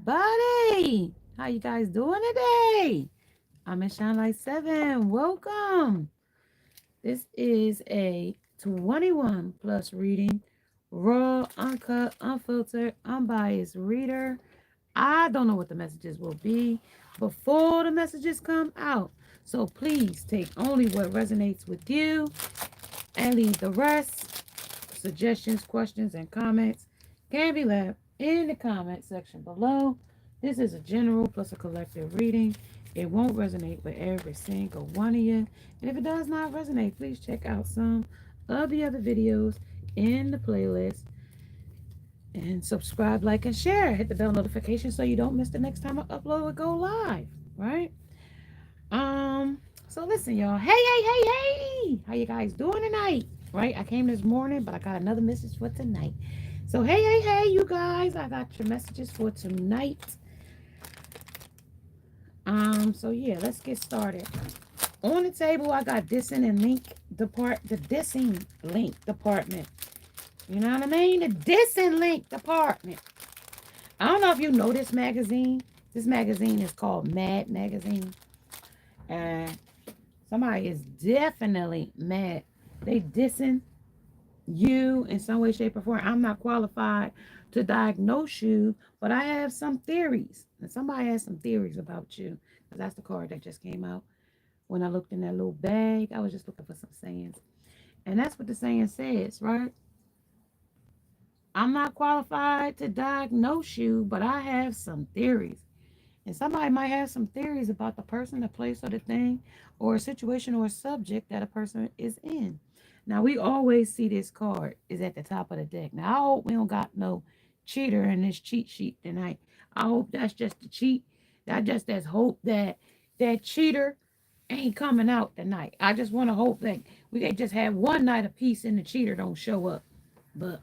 everybody. How you guys doing today? I'm in Shine Light 7. Welcome. This is a 21 plus reading. Raw, uncut, unfiltered, unbiased reader. I don't know what the messages will be before the messages come out. So please take only what resonates with you and leave the rest. Suggestions, questions, and comments can be left in the comment section below. This is a general plus a collective reading. It won't resonate with every single one of you. And if it does not resonate, please check out some of the other videos in the playlist and subscribe, like, and share. Hit the bell notification so you don't miss the next time I upload or go live, right? Um, so listen, y'all. Hey. How you guys doing tonight? Right? I came this morning, but I got another message for tonight. So hey, you guys. I got your messages for tonight. So yeah, let's get started. On the table, I got dissing and link the dissing link department. You know what I mean? The dissing link department. I don't know if you know this magazine. This magazine is called Mad Magazine. And somebody is definitely mad. They dissing you in some way, shape, or form. I'm not qualified to diagnose you, but I have some theories. And somebody has some theories about you. Because that's the card that just came out. When I looked in that little bag, I was just looking for some sayings. And that's what the saying says, right? I'm not qualified to diagnose you, but I have some theories. And somebody might have some theories about the person, the place, or the thing, or a situation or a subject that a person is in. Now, we always see this card is at the top of the deck. Now, I hope we don't got no cheater in this cheat sheet tonight. I hope that's just the cheat. That's hope that that cheater ain't coming out tonight. I just want to hope that we can just have one night of peace and the cheater don't show up. But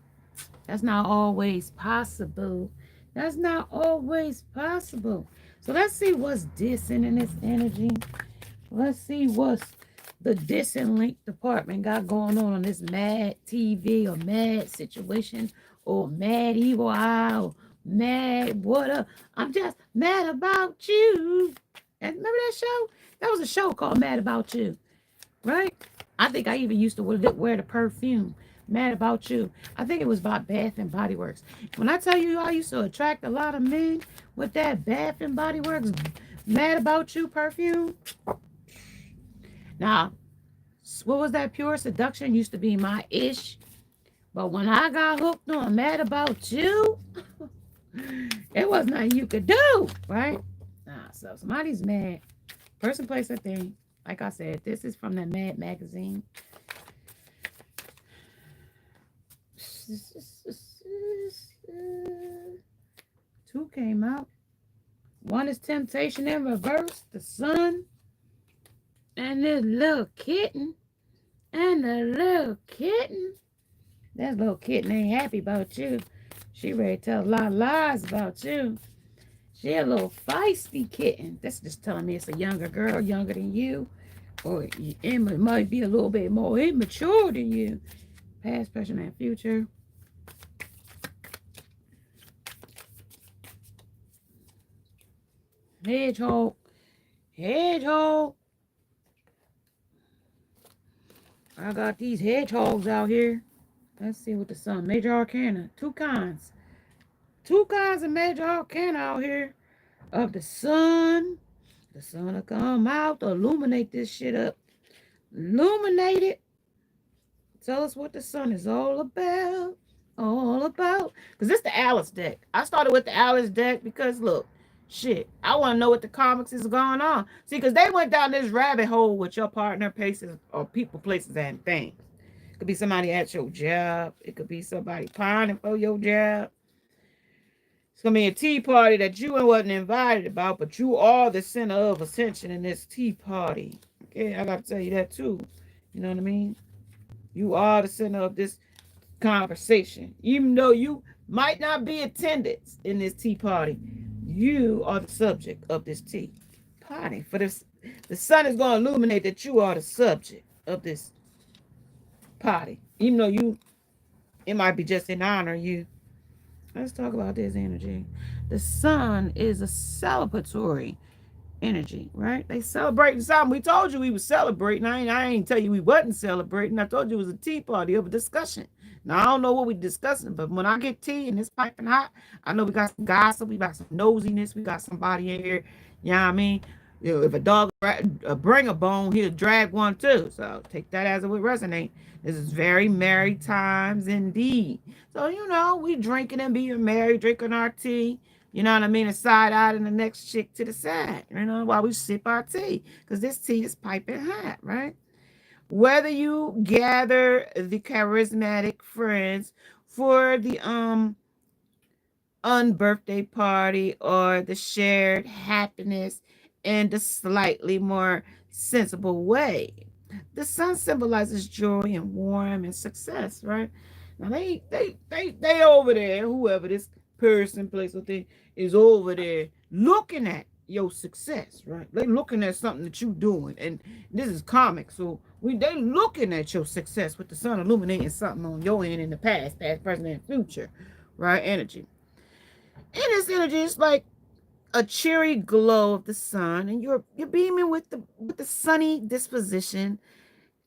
that's not always possible. That's not always possible. So let's see what's dissing in this energy. Let's see what's the dissing link department got going on this mad TV or mad situation or mad evil eye or mad what up. I'm just mad about you. And remember that show? That was a show called Mad About You, right? I think I even used to wear the perfume. Mad About You. I think it was about Bath and Body Works. When I tell you I used to attract a lot of men with that Bath and Body Works Mad About You perfume. Now, what was that? Pure Seduction used to be my ish. But when I got hooked on Mad About You, it was nothing you could do, right? So somebody's mad. Person, place, or thing. Like I said, this is from the Mad Magazine. Two came out. One is Temptation in Reverse, the sun, and this little kitten. And the little kitten. That little kitten ain't happy about you. She ready to tell a lot of lies about you. She a little feisty kitten. That's just telling me it's a younger girl, younger than you. Or it might be a little bit more immature than you. Past, present, and future. Hedgehog. Hedgehog. I got these hedgehogs out here. Let's see what the sun. Major Arcana. Two kinds. Two kinds of Major Arcana out here. Of the sun. The sun will come out to illuminate this shit up. Illuminate it. Tell us what the sun is all about. All about. Because it's the Alice deck. I started with the Alice deck because, look, shit, I want to know what the comics is going on. See, because they went down this rabbit hole with your partner, places, or people, places, and things. It could be somebody at your job. It could be somebody pining for your job. It's going to be a tea party that you wasn't invited about, but you are the center of attention in this tea party. Okay, I got to tell you that too. You know what I mean? You are the center of this conversation. Even though you might not be attendance in this tea party, you are the subject of this tea party. For this, the sun is going to illuminate that you are the subject of this party. Even though it might be just in honor of you. Let's talk about this energy. The sun is a celebratory energy, right? They celebrating something. We told you we was celebrating. I ain't tell you we wasn't celebrating. I told you it was a tea party of a discussion. Now I don't know what we discussing, but when I get tea and it's piping hot, I know we got some gossip, we got some nosiness, we got somebody in here. You know what I mean? You know, if a dog bring a bone, he'll drag one too. So take that as it would resonate. This is very merry times indeed. So we drinking and being merry, drinking our tea. You know what I mean? A side eye and the next chick to the side, while we sip our tea. Because this tea is piping hot, right? Whether you gather the charismatic friends for the unbirthday party or the shared happiness in the slightly more sensible way. The sun symbolizes joy and warmth and success, right? Now they over there, whoever this person, place, or thing is over there looking at your success, right? They looking at something that you doing, and this is karmic, so they looking at your success with the sun illuminating something on your end in the past, present, and future, right? Energy. And this energy is like a cheery glow of the sun, and you're beaming with the sunny disposition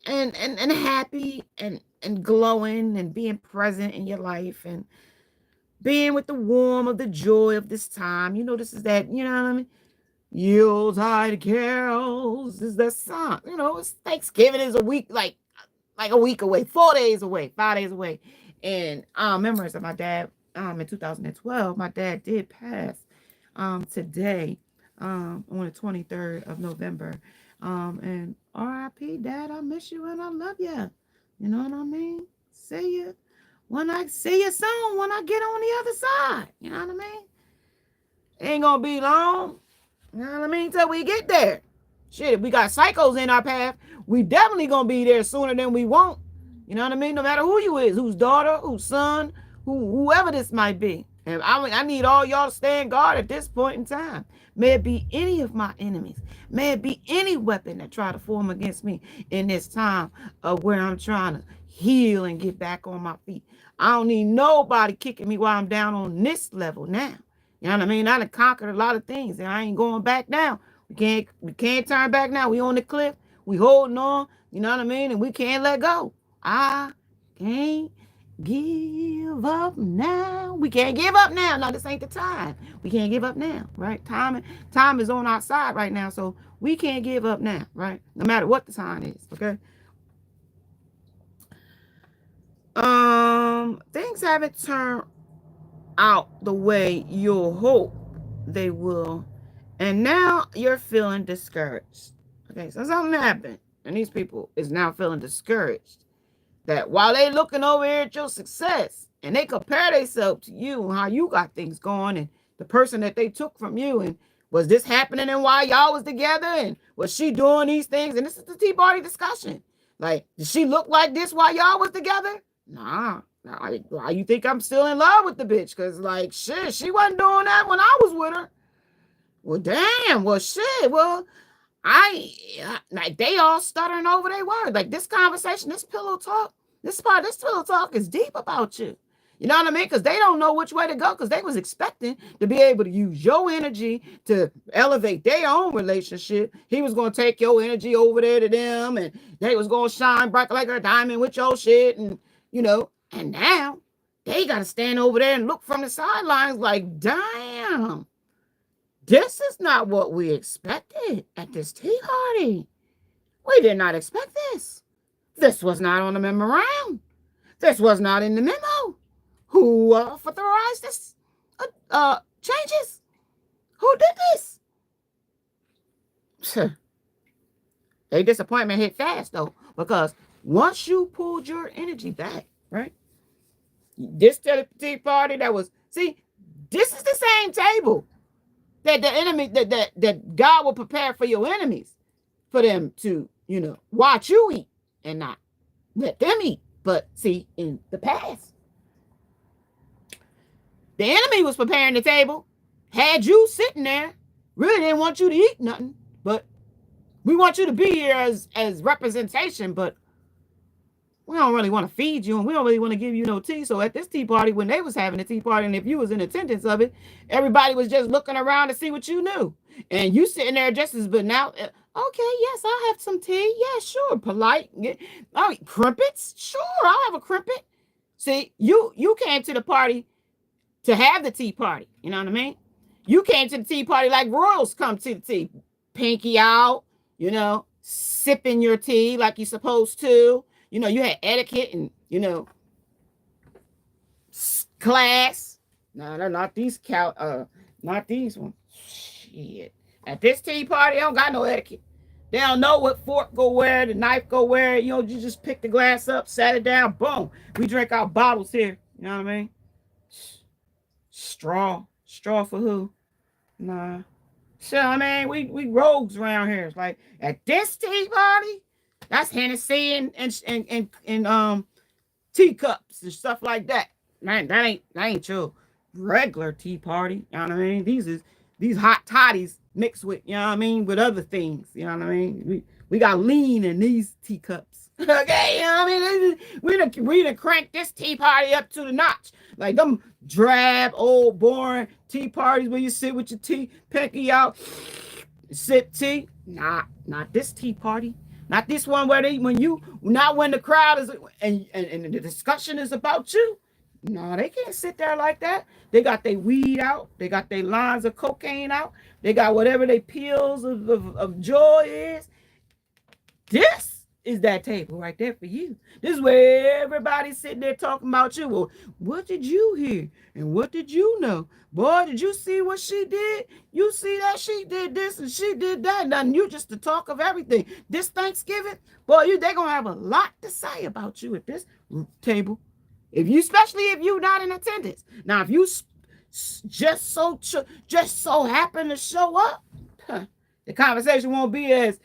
and happy and glowing and being present in your life and being with the warmth of the joy of this time. This is that, what I mean? Yuletide carols is the song. It's Thanksgiving is a week, like a week away, 4 days away, 5 days away. And memories of my dad, in 2012, my dad did pass today, on the 23rd of November. And R.I.P. Dad, I miss you and I love you. You know what I mean? See you when I see you soon when I get on the other side. You know what I mean? Ain't gonna be long. You know what I mean? Till we get there. Shit, if we got psychos in our path, we definitely gonna be there sooner than we won't. You know what I mean? No matter who you is, whose daughter, whose son, whoever this might be. And I need all y'all to stand guard at this point in time. May it be any of my enemies. May it be any weapon that try to form against me in this time of where I'm trying to heal and get back on my feet. I don't need nobody kicking me while I'm down on this level now. You know what I mean? I done conquered a lot of things and I ain't going back now. We can't turn back now. We on the cliff. We holding on. You know what I mean? And we can't let go. I can't give up now. We can't give up now. No, this ain't the time. We can't give up now, right? Time is on our side right now, so we can't give up now, right? No matter what the time is, okay? Things haven't turned out the way you'll hope they will, and now you're feeling discouraged. Okay, so something happened, and these people is now feeling discouraged. That while they looking over here at your success and they compare themselves to you and how you got things going and the person that they took from you, and was this happening and while y'all was together, and was she doing these things? And this is the tea party discussion. Like, did she look like this while y'all was together? Nah. Why you think I'm still in love with the bitch? Because, like, shit, she wasn't doing that when I was with her. Well, damn. Well, shit. Well, like, they all stuttering over their words. Like, this conversation, this pillow talk is deep about you. You know what I mean? Because they don't know which way to go, because they was expecting to be able to use your energy to elevate their own relationship. He was going to take your energy over there to them, and they was going to shine bright like a diamond with your shit, and, and now they got to stand over there and look from the sidelines like, damn, this is not what we expected at this tea party. We did not expect this. This was not on the memorandum. This was not in the memo. Who authorized this changes? Who did this? Their disappointment hit fast, though, because once you pulled your energy back, right? This tea party that was, see, this is the same table that the enemy, that God will prepare for your enemies, for them to, watch you eat and not let them eat. But see, in the past, the enemy was preparing the table, had you sitting there, really didn't want you to eat nothing, but we want you to be here as representation, but we don't really want to feed you, and we don't really want to give you no tea. So at this tea party, when they was having a tea party, and if you was in attendance of it, everybody was just looking around to see what you knew. And you sitting there just as but now, okay, yes, I'll have some tea. Yeah, sure. Polite. Oh, crumpets? Sure, I'll have a crumpet. See, you came to the party to have the tea party. You know what I mean? You came to the tea party like royals come to the tea. Pinky out, sipping your tea like you're supposed to. You had etiquette and, class. No, they're not these not these ones. Shit. At this tea party, I don't got no etiquette. They don't know what fork go where, the knife go where. You just pick the glass up, sat it down, boom. We drink our bottles here. You know what I mean? Straw. Straw for who? Nah. So, I mean, we rogues around here. It's like, at this tea party, that's Hennessy and teacups and stuff like that. Man, that ain't your regular tea party. You know what I mean? These hot toddies mixed with, with other things. You know what I mean? We got lean in these teacups. Okay, we done cranked this tea party up to the notch. Like them drab, old, boring tea parties where you sit with your tea, pinky out, sip tea. Nah, not this tea party. Not this one where not when the crowd is and the discussion is about you. No, they can't sit there like that. They got their weed out. They got their lines of cocaine out. They got whatever their pills of joy is. This is that table right there for you. This is where everybody's sitting there talking about you. Well, what did you hear? And what did you know? Boy, did you see what she did? You see that she did this and she did that. And you just the talk of everything. This Thanksgiving, boy, they're going to have a lot to say about you at this table. Especially if you're not in attendance. Now, if you just so happen to show up, the conversation won't be as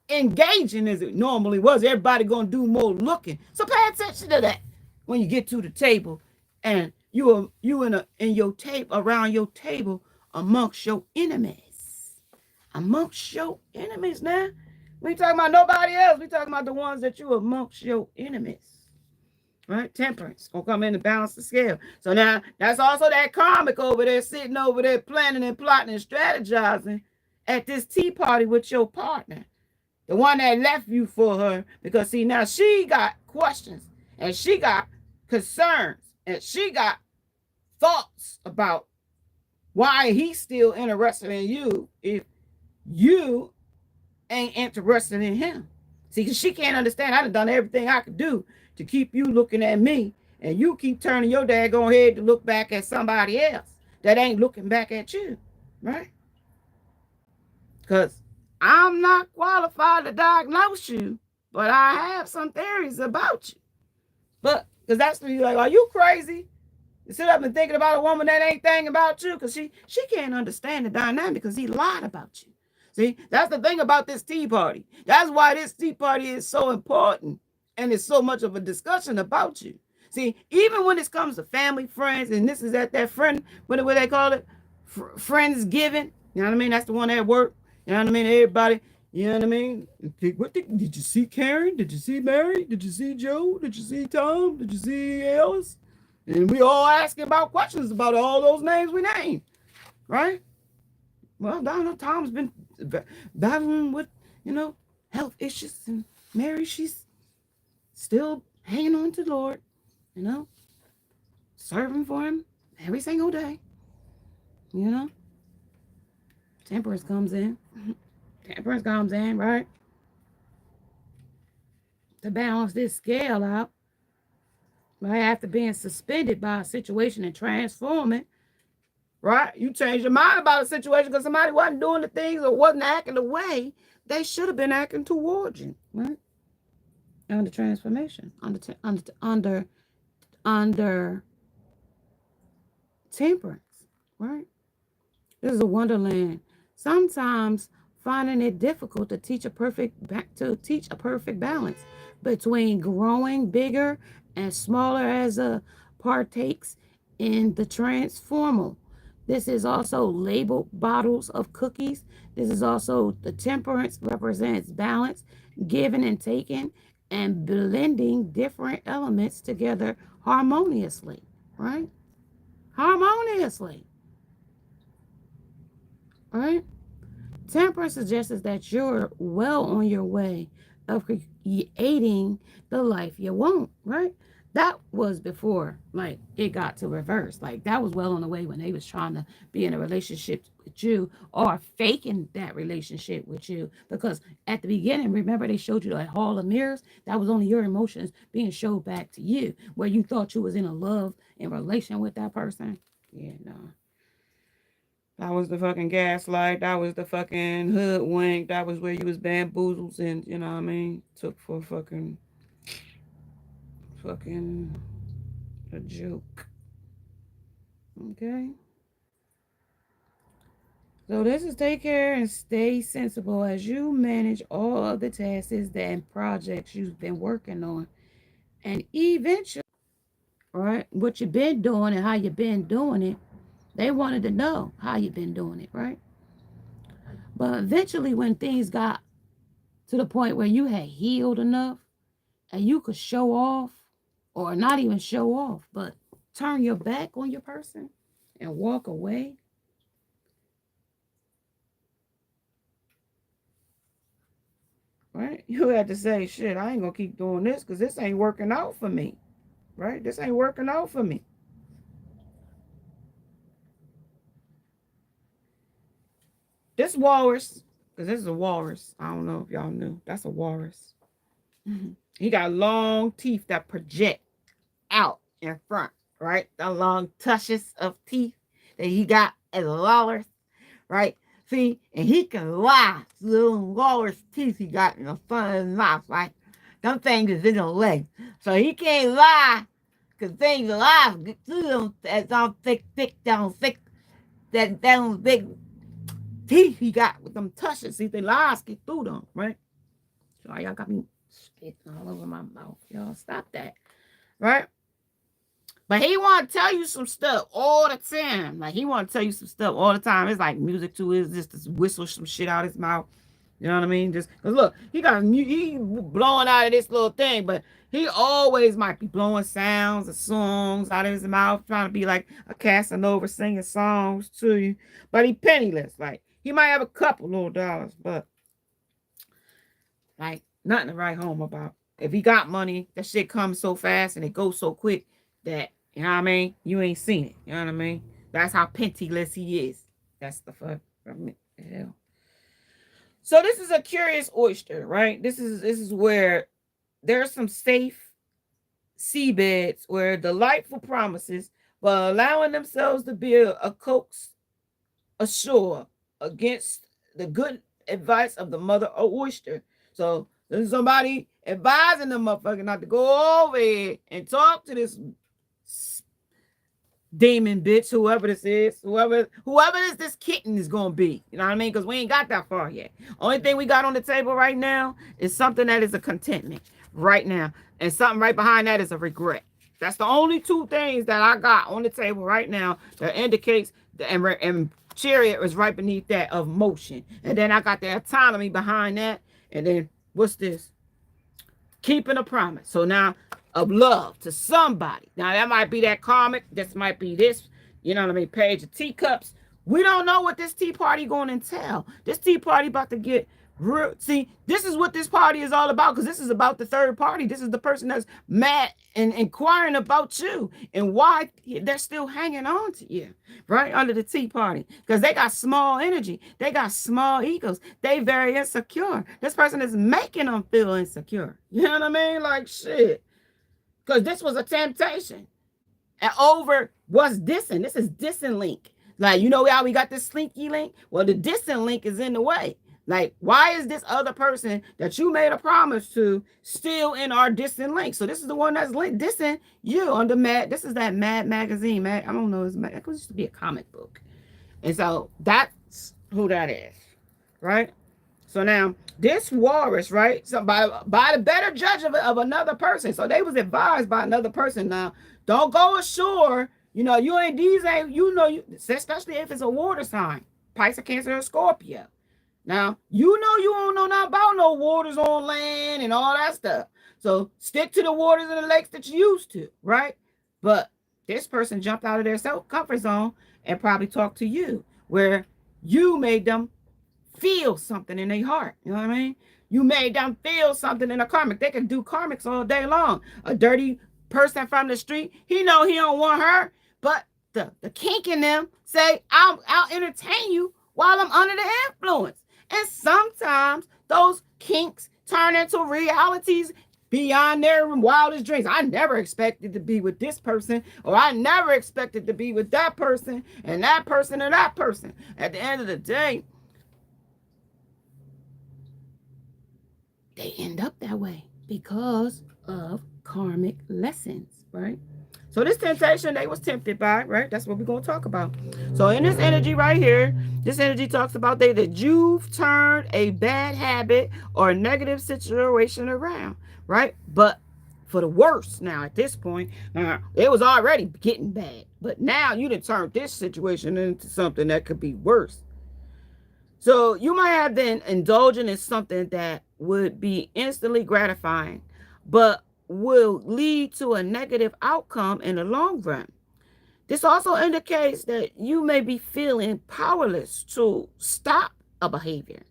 engaging as it normally was. Everybody gonna do more looking. So pay attention to that when you get to the table, and you in your table around your table amongst your enemies. Amongst your enemies now. We ain't talking about nobody else. We talking about the ones that you amongst your enemies. Right? Temperance gonna come in to balance the scale. So now that's also that karmic over there sitting over there planning and plotting and strategizing at this tea party with your partner. The one that left you for her. Because see, now she got questions and she got concerns and she got thoughts about why he's still interested in you if you ain't interested in him. See, because she can't understand. I done everything I could do to keep you looking at me, and you keep turning your daggone head to look back at somebody else that ain't looking back at you, right? Because I'm not qualified to diagnose you, but I have some theories about you. But, because that's when you're like, are you crazy? You sit up and thinking about a woman that ain't thinking about you, because she can't understand the dynamic because he lied about you. See, that's the thing about this tea party. That's why this tea party is so important. And it's so much of a discussion about you. See, even when it comes to family, friends, and this is at that friend, what do they call it? Friendsgiving. You know what I mean? That's the one at work. You know what I mean? Everybody, you know what I mean? Did you see Karen? Did you see Mary? Did you see Joe? Did you see Tom? Did you see Alice? And we all asking about questions about all those names we named. Right? Well, Donald, Tom's been battling with, health issues. And Mary, she's still hanging on to the Lord, serving for him every single day, Temperance comes in. Temperance comes in, right? To balance this scale out, right? After being suspended by a situation and transform it, right? You change your mind about a situation because somebody wasn't doing the things or wasn't acting the way they should have been acting towards you, right? Under transformation, under temperance, right? This is a wonderland. Sometimes finding it difficult to teach a perfect balance between growing bigger and smaller as a partakes in the transformal. This is also labeled bottles of cookies. This is also the temperance represents balance, giving and taking, and blending different elements together harmoniously, right? Harmoniously, right? Temperance suggests that you're well on your way of creating the life you want, right? That was before, like, it got to reverse. Like, that was well on the way when they was trying to be in a relationship with you or faking that relationship with you. Because at the beginning, remember they showed you that hall of mirrors? That was only your emotions being showed back to you, where you thought you was in a love and relation with that person. Yeah, no. That was the fucking gaslight. That was the fucking hoodwink. That was where you was bamboozled and, you know what I mean, took for fucking a joke. Okay? So this is take care and stay sensible as you manage all of the tasks and projects you've been working on. And eventually, right, what you've been doing and how you've been doing it, they wanted to know how you've been doing it, right? But eventually when things got to the point where you had healed enough and you could show off, or not even show off, but turn your back on your person and walk away, right? You had to say, shit, I ain't gonna keep doing this because this ain't working out for me, right? This ain't working out for me. This walrus, because this is a walrus. I don't know if y'all knew. That's a walrus. He got long teeth that project out in front, right? The long tushes of teeth that he got as a walrus, right? See, and he can lie. Little walrus teeth he got in the front of his mouth, right? Them things is in the way. So he can't lie, because things alive get through them, that on thick, that big teeth he got with them tushes. See, the lies get through them, right? So y'all got me spitting all over my mouth. Y'all stop that, right? But he want to tell you some stuff all the time. Like, he want to tell you some stuff all the time. It's like music to his, just to whistle some shit out his mouth. You know what I mean? Just because look, he blowing out of this little thing, but he always might be blowing sounds or songs out of his mouth, trying to be like a Casanova singing songs to you. But he penniless. Like, he might have a couple little dollars, but like nothing to write home about. If he got money, that shit comes so fast and it goes so quick that, you know what I mean, you ain't seen it. You know what I mean? That's how penniless he is. That's the fuck. Hell. So this is a curious oyster, right? This is where there's some safe seabeds where delightful promises, but allowing themselves to be a coax ashore against the good advice of the mother oyster. So there's somebody advising the motherfucker not to go over here and talk to this demon bitch, whoever this is, whoever this kitten is gonna be. You know what I mean? Because we ain't got that far yet. Only thing we got on the table right now is something that is a contentment right now, and something right behind that is a regret. That's the only two things that I got on the table right now that indicates and chariot is right beneath that of motion, and then I got the autonomy behind that, and then what's this? Keeping a promise. So now of love to somebody. Now that might be that karmic. This might be this. You know what I mean? Page of teacups. We don't know what this tea party going to entail. This tea party about to get real. See, this is what this party is all about, because this is about the third party. This is the person that's mad and inquiring about you and why they're still hanging on to you, right? Under the tea party. Because they got small energy. They got small egos. They very insecure. This person is making them feel insecure. You know what I mean? Like, shit. Because this was a temptation. And over what's dissing? This is dissing link. Like, you know how we got this slinky link? Well, the dissing link is in the way. Like, why is this other person that you made a promise to still in our dissing link? So this is the one that's dissing you under Mad. This is that Mad magazine. Mad, I don't know. It used to be a comic book. And so that's who that is. Right? So now this walrus, right? So by the better judge of another person. So they was advised by another person. Now, don't go ashore. You know, especially if it's a water sign, Pisces, Cancer, or Scorpio. Now, you know you don't know nothing about no waters on land and all that stuff. So stick to the waters and the lakes that you used to, right? But this person jumped out of their comfort zone and probably talked to you where you made them feel something in their heart. You know what I mean? You made them feel something in a karmic. They can do karmics all day long. A dirty person from the street, he know he don't want her, but the kink in them say, I'll entertain you while I'm under the influence. And sometimes those kinks turn into realities beyond their wildest dreams. I never expected to be with this person, or I never expected to be with that person and that person and that person. At the end of the day, they end up that way because of karmic lessons, right? So this temptation they was tempted by, right? That's what we're going to talk about. So in this energy right here, this energy talks about that you've turned a bad habit or a negative situation around, right? But for the worse now at this point, it was already getting bad. But now you done turned this situation into something that could be worse. So you might have been indulging in something that would be instantly gratifying, but will lead to a negative outcome in the long run. This also indicates that you may be feeling powerless to stop a behavior,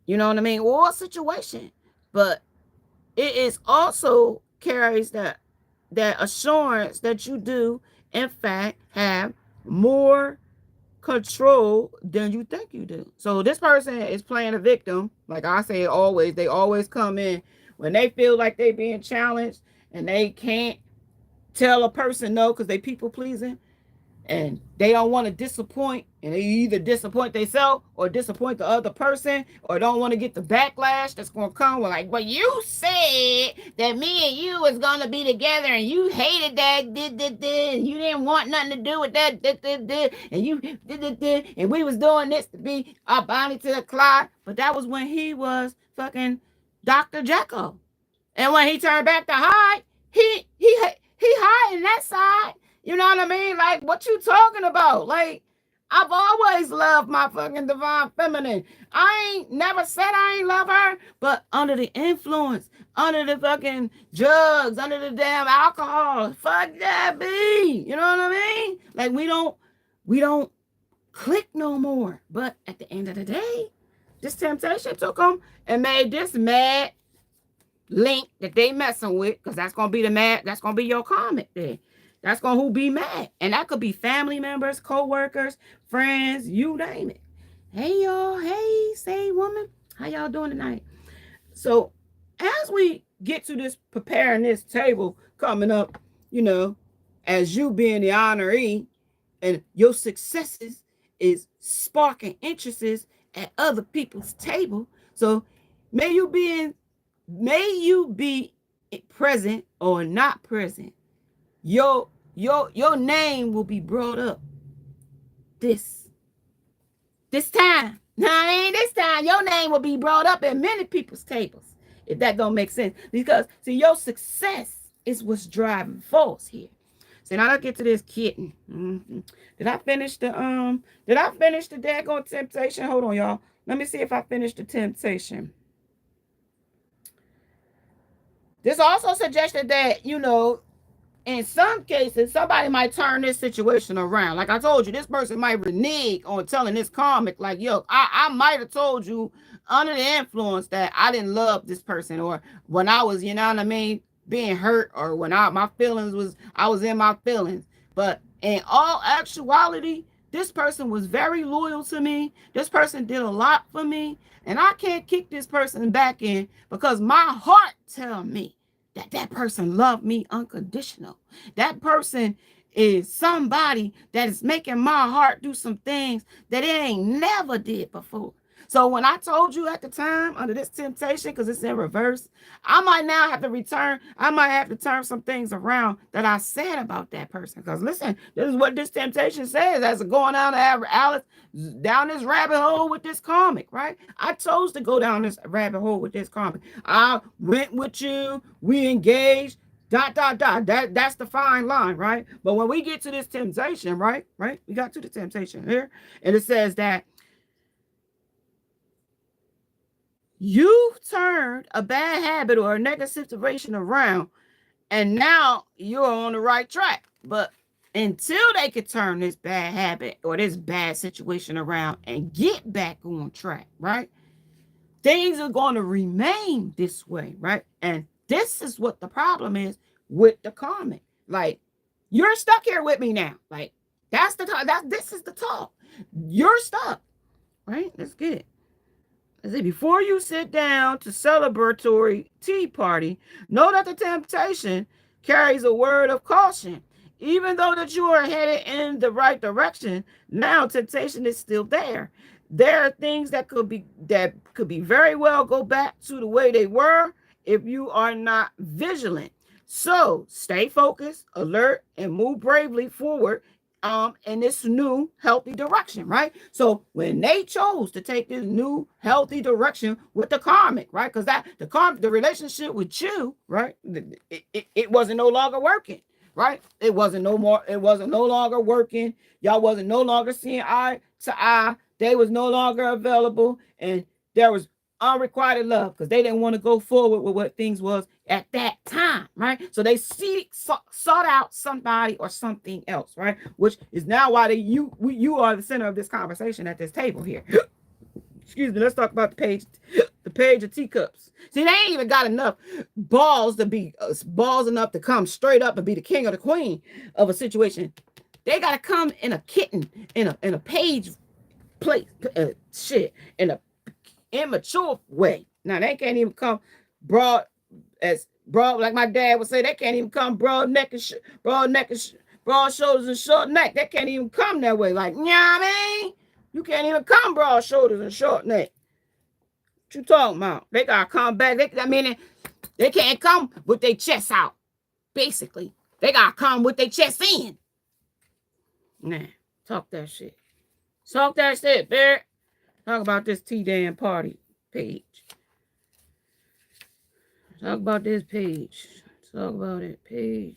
you know what I mean, or a situation. But it is also carries that assurance that you do, in fact, have more control than you think you do. So this person is playing a victim. Like I say always, they always come in when they feel like they're being challenged and they can't tell a person no because they people pleasing and they don't want to disappoint, and they either disappoint themselves or disappoint the other person, or don't want to get the backlash that's going to come with like, well, you said that me and you was going to be together and you hated that, and you didn't want nothing to do with that, and you and we was doing this to be our Bonnie to the Clyde. But that was when he was fucking Dr. Jekyll, and when he turned back to Hyde, he hiding that side. You know what I mean? Like, what you talking about? Like, I've always loved my fucking divine feminine. I ain't never said I ain't love her, but under the influence, under the fucking drugs, under the damn alcohol, fuck that be. You know what I mean? Like, we don't click no more. But at the end of the day, this temptation took them and made this mad link that they messing with, because that's gonna be that's gonna be your karmic there. That's going to be mad. And that could be family members, co-workers, friends, you name it. Hey, y'all. Hey, say woman. How y'all doing tonight? So as we get to this preparing this table coming up, you know, as you being the honoree and your successes is sparking interests at other people's table. So may you be present or not present. Your name will be brought up this time. No, I mean this time. Your name will be brought up at many people's tables, if that don't make sense. Because see, your success is what's driving force here. So now I get to this kitten. Did I finish the daggone temptation? Hold on, y'all. Let me see if I finished the temptation. This also suggested that, you know, in some cases, somebody might turn this situation around. Like I told you, this person might renege on telling this karmic, like, yo, I might have told you under the influence that I didn't love this person, or when I was, you know what I mean, being hurt, or when I was in my feelings. But in all actuality, this person was very loyal to me. This person did a lot for me. And I can't kick this person back in because my heart tells me that person loved me unconditional. That person is somebody that is making my heart do some things that it ain't never did before. So when I told you at the time under this temptation, because it's in reverse, I might now have to return. I might have to turn some things around that I said about that person. Because listen, this is what this temptation says as going down to Alice down this rabbit hole with this karmic, right? I chose to go down this rabbit hole with this karmic. I went with you. We engaged. ... That's the fine line, right? But when we get to this temptation, right? We got to the temptation here, and it says that You turned a bad habit or a negative situation around, and now you're on the right track. But until they can turn this bad habit or this bad situation around and get back on track, right? Things are going to remain this way, right? And this is what the problem is with the karmic. Like, you're stuck here with me now. Like, that's the talk. This is the talk. You're stuck, right? Let's get it. I say, before you sit down to celebratory tea party, know that the temptation carries a word of caution. Even though that you are headed in the right direction, now temptation is still there. There are things that could be very well go back to the way they were if you are not vigilant. So stay focused, alert, and move bravely forward in this new healthy direction, right? So when they chose to take this new healthy direction with the karmic, right? Because the relationship with you, right? It wasn't no longer working, right? It wasn't no longer working. Y'all wasn't no longer seeing eye to eye. They was no longer available, and there was unrequited love because they didn't want to go forward with what things was at that time, right? So they sought out somebody or something else, right? Which is now why you are the center of this conversation at this table here. Excuse me. Let's talk about the page of teacups. See, they ain't even got enough balls to be balls enough to come straight up and be the king or the queen of a situation. They got to come in a kitten, in a page place, in a immature way. Now they can't even come broad like my dad would say. They can't even come broad shoulders and short neck. They can't even come that way. Like, you know what I mean? You can't even come broad shoulders and short neck. What you talking about? They gotta come back. They can't come with their chest out. Basically, they gotta come with their chest in. Nah, talk that shit. Talk that shit, Barrett. Talk about this T-Damn party page. Talk about this page. Talk about it. Page.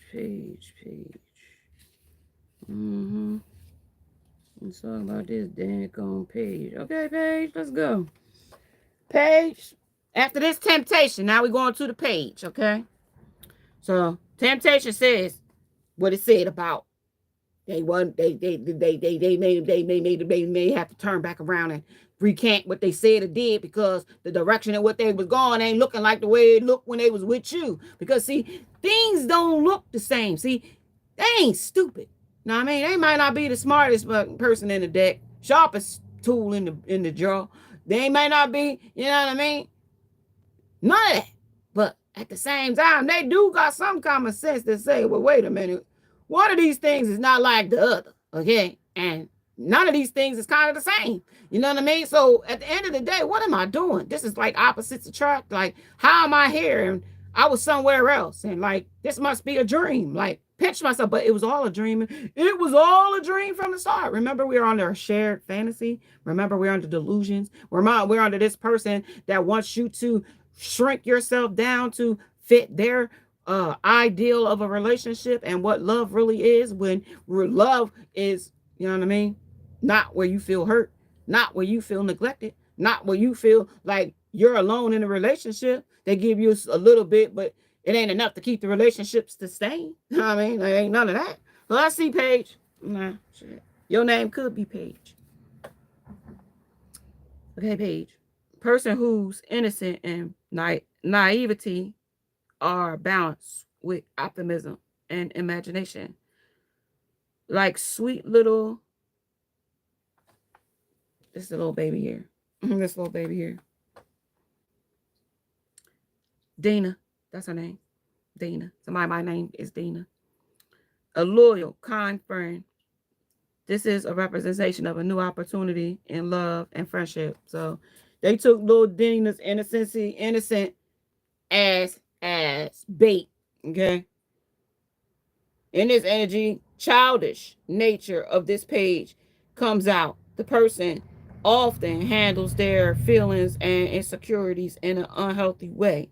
Let's talk about this daggone page. Okay, Page, let's go. Page. After this temptation, now we're going to the page, okay? So, temptation says what it said about they may have to turn back around and recant what they said or did because the direction of what they was going ain't looking like the way it looked when they was with you. Because see, things don't look the same. See, they ain't stupid. Know what I mean? They might not be the smartest person in the deck, sharpest tool in the drawer. They might not be, you know what I mean? None of that. But at the same time, they do got some common sense to say, well, wait a minute. One of these things is not like the other, okay? And none of these things is kind of the same. You know what I mean? So at the end of the day, what am I doing? This is like opposites attract. Like, how am I here? And I was somewhere else. And like, this must be a dream. Like, pinch myself, but it was all a dream. It was all a dream from the start. Remember, we were under a shared fantasy. Remember, we're under delusions. We're under this person that wants you to shrink yourself down to fit their ideal of a relationship and what love really is, when love is, you know what I mean, not where you feel hurt, not where you feel neglected, not where you feel like you're alone in a relationship. They give you a little bit, but it ain't enough to keep the relationships to stay. You know what I mean? There ain't none of that. Well, I see Paige. Nah, shit. Your name could be Paige. Okay, Paige. Person who's innocent and naivety are balanced with optimism and imagination. Like sweet little, this little baby here. This little baby here. Dina. That's her name. Dina. My name is Dina. A loyal, kind friend. This is a representation of a new opportunity in love and friendship. So they took little Dina's innocent as bait. Okay. In this energy, childish nature of this page comes out. The person often handles their feelings and insecurities in an unhealthy way.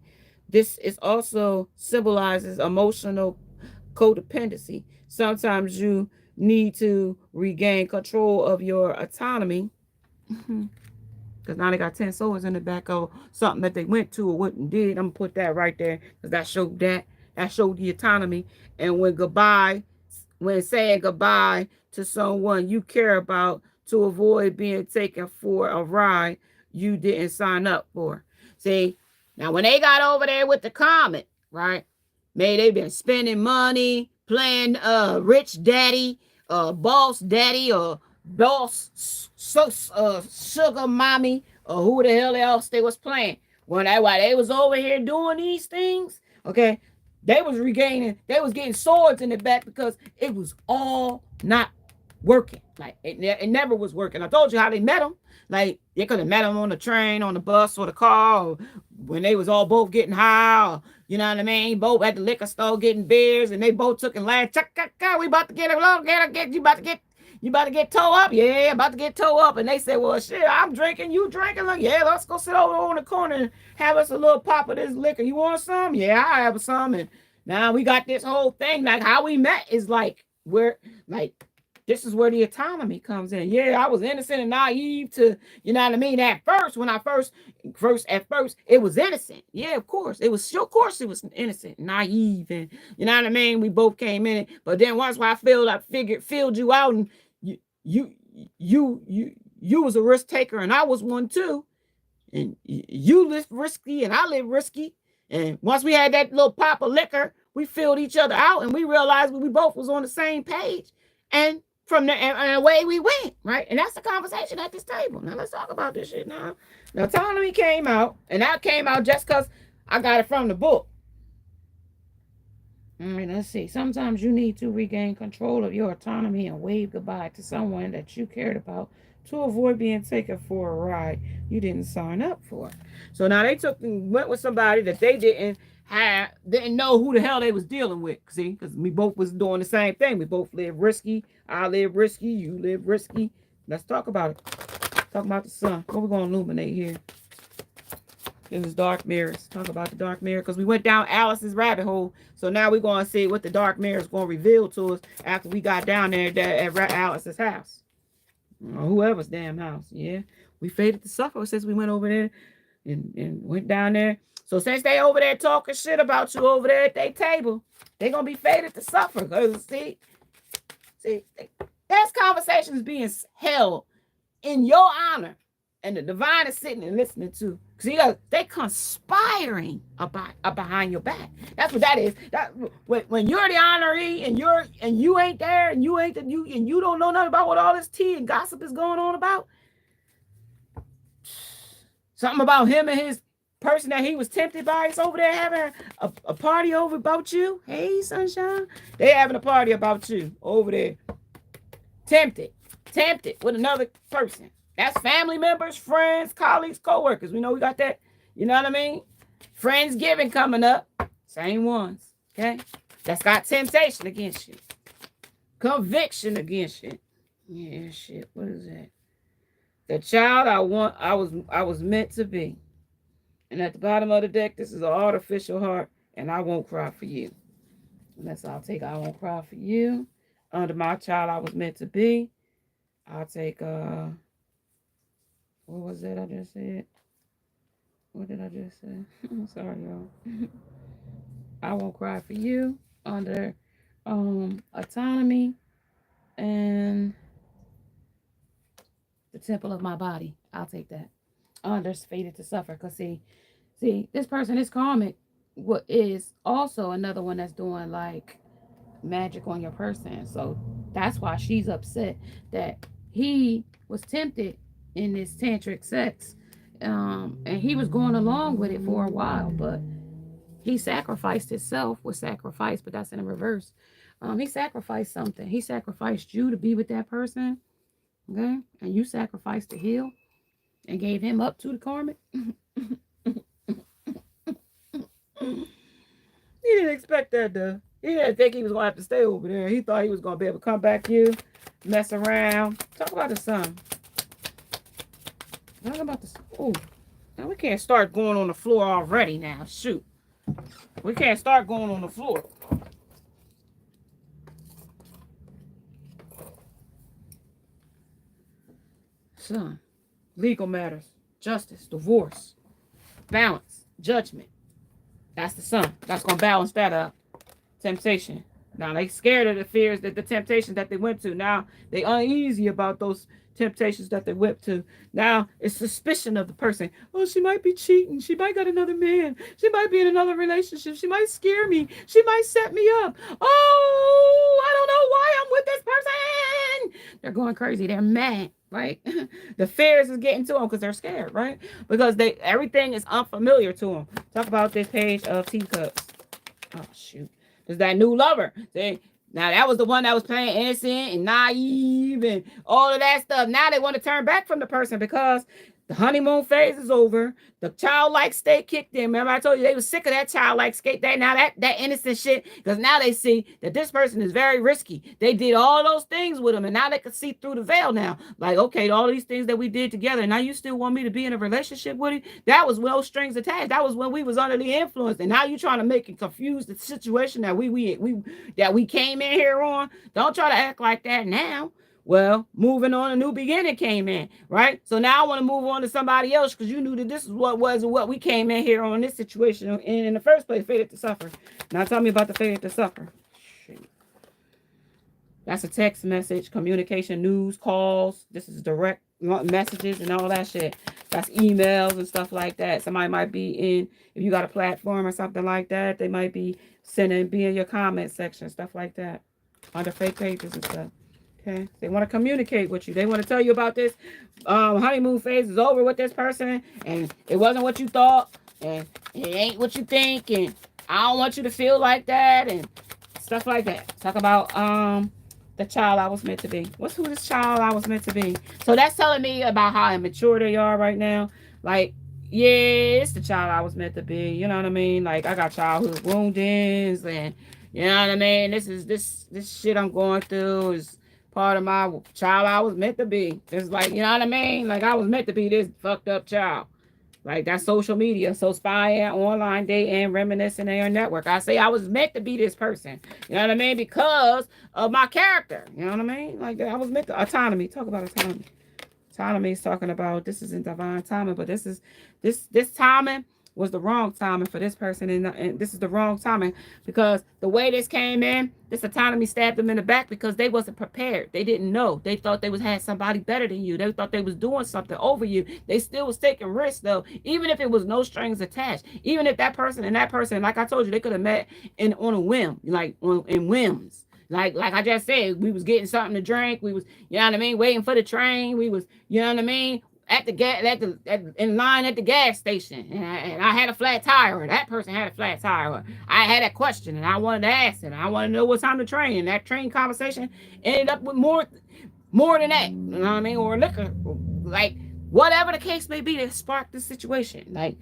This is also symbolizes emotional codependency. Sometimes you need to regain control of your autonomy Because now they got 10 swords in the back of something that they went to or wouldn't did. I'm going to put that right there because that showed that. That showed the autonomy. And when saying goodbye to someone you care about to avoid being taken for a ride you didn't sign up for. See, now when they got over there with the karmic, right? Maybe they've been spending money, playing rich daddy, boss daddy, or sugar mommy, or who the hell else they was playing. While they was over here doing these things, okay, they was getting swords in the back because it was all not working. Like it never was working. I told you how they met them. Like they could have met them on the train, on the bus, or the car, or when they was all both getting high, or, you know what I mean? Both at the liquor store getting beers, and they both took and laughed. We about to get along. You about to get towed up? Yeah, about to get towed up. And they said, well, shit, I'm drinking, you drinking. Like, yeah, let's go sit over on the corner and have us a little pop of this liquor. You want some? Yeah, I have some. And now we got this whole thing. Like how we met is like this is where the autonomy comes in. Yeah, I was innocent and naive to, you know what I mean? At first, when I first, it was innocent. Yeah, of course. It was innocent, naive, and you know what I mean? We both came in it. But then once I filled you out, and you was a risk taker and I was one too. And you live risky and I live risky. And once we had that little pop of liquor, we filled each other out and we realized we both was on the same page. And from there, and away we went, right? And that's the conversation at this table. Now let's talk about this shit now. The autonomy came out, and that came out just because I got it from the book. All right, let's see. Sometimes you need to regain control of your autonomy and wave goodbye to someone that you cared about to avoid being taken for a ride you didn't sign up for. So now they went with somebody that they didn't know who the hell they was dealing with. See, because we both was doing the same thing. We both live risky. I live risky. You live risky. Let's talk about it. Talk about the sun. What we going to illuminate here? This is dark mirrors. Talk about the dark mirror because we went down Alice's rabbit hole. So now we're going to see what the dark mirror is going to reveal to us after we got down there at Alice's house. Or whoever's damn house. Yeah. We faded to suffer since we went over there and went down there. So since they over there talking shit about you over there at their table, they going to be faded to suffer. Because see, there's conversations being held in your honor. And the divine is sitting and listening to. Because they conspiring behind your back. That's what that is. When you're the honoree and you ain't there and you don't know nothing about what all this tea and gossip is going on about. Something about him and his person that he was tempted by is over there having a party over about you. Hey, sunshine. They having a party about you over there. Tempted with another person. That's family members, friends, colleagues, co-workers. We know we got that, you know what I mean? Friendsgiving coming up. Same ones, okay? That's got temptation against you. Conviction against you. Yeah, shit. What is that? The child I was meant to be. And at the bottom of the deck, this is an artificial heart, and I won't cry for you. Unless I'll take I won't cry for you. Under my child I was meant to be. I'll take what was that I just said? What did I just say? I'm sorry, y'all. I won't cry for you. Under autonomy and the temple of my body. I'll take that. Under fated to suffer. Because see, this person is karmic. What is also another one that's doing like magic on your person. So that's why she's upset that he was tempted in this tantric sex, and he was going along with it for a while, but he sacrificed himself with sacrifice, but that's in a reverse. He sacrificed something. He sacrificed you to be with that person, okay? And you sacrificed to heal and gave him up to the karmic. He didn't expect that, though. He didn't think he was going to have to stay over there. He thought he was going to be able to come back here, mess around. Talk about the sun. Talk about the... Oh, now we can't start going on the floor already now. Shoot. We can't start going on the floor. Son, legal matters. justice, divorce, balance, judgment. That's the sun. That's going to balance that up. Temptation. Now they scared of the fears, that the temptations that they went to. Now they uneasy about those temptations that they went to. Now it's suspicion of the person. Oh, she might be cheating. She might got another man. She might be in another relationship. She might scare me. She might set me up. Oh, I don't know why I'm with this person. They're going crazy. They're mad, right? The fears is getting to them because they're scared, right? Because everything is unfamiliar to them. Talk about this page of teacups. Oh, shoot. There's that new lover. See? Now, that was the one that was playing innocent and naive and all of that stuff. Now they want to turn back from the person because the honeymoon phase is over. The childlike state kicked in. Remember, I told you they were sick of that childlike state. That innocent shit. Because now they see that this person is very risky. They did all those things with him, and now they can see through the veil now. Like, okay, all these things that we did together, now you still want me to be in a relationship with him? That was well strings attached. That was when we was under the influence, and now you trying to make it confuse the situation that we came in here on. Don't try to act like that now. Well, moving on, a new beginning came in, right? So now I want to move on to somebody else because you knew that this is what we came in here on this situation in the first place, fated to suffer. Now tell me about the fated to suffer. That's a text message, communication, news, calls. This is direct messages and all that shit. That's emails and stuff like that. Somebody might be in, if you got a platform or something like that, they might be be in your comment section, stuff like that, under fake pages and stuff. Okay, they want to communicate with you. They want to tell you about this honeymoon phase is over with this person, and it wasn't what you thought, and it ain't what you think, and I don't want you to feel like that, and stuff like that. Talk about the child I was meant to be. Who this child I was meant to be? So that's telling me about how immature they are right now. Like, yeah, it's the child I was meant to be. You know what I mean? Like, I got childhood woundings, and you know what I mean. This shit I'm going through is part of my child I was meant to be. It's like, you know what I mean? Like, I was meant to be this fucked up child. Like, that's social media. So spying, online dating, reminiscing in your network. I say I was meant to be this person. You know what I mean? Because of my character. You know what I mean? Like, I was meant to. Autonomy. Talk about autonomy. Autonomy is talking about this is in divine timing, but this timing was the wrong timing for this person, and this is the wrong timing because the way this came in, this autonomy stabbed them in the back because they wasn't prepared. They didn't know. They thought they had somebody better than you. They thought they was doing something over you. They still was taking risks though, even if it was no strings attached. Even if that person and that person, like I told you, they could have met on a whim, like in whims. Like I just said, we was getting something to drink. We was, you know what I mean, waiting for the train. We was, you know what I mean, in line at the gas station, and I had a flat tire, or that person had a flat tire, or I had a question and I wanted to ask it, and I wanted to know what time to train, and that train conversation ended up with more than that, you know what I mean, or liquor, like whatever the case may be that sparked the situation. Like,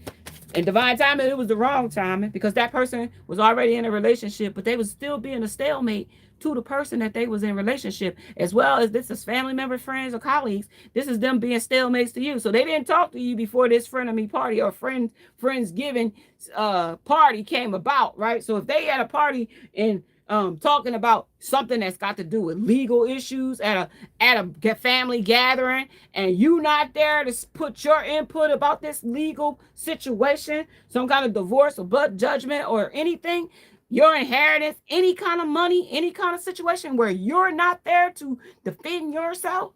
in divine timing, it was the wrong timing because that person was already in a relationship, but they was still being a stalemate to the person that they was in relationship, as well as this is family members, friends, or colleagues. This is them being stalemates to you. So they didn't talk to you before this frenemy party or friendsgiving party came about, right? So if they had a party and talking about something that's got to do with legal issues at a family gathering, and you not there to put your input about this legal situation, some kind of divorce or blood judgment or anything, your inheritance, any kind of money, any kind of situation where you're not there to defend yourself,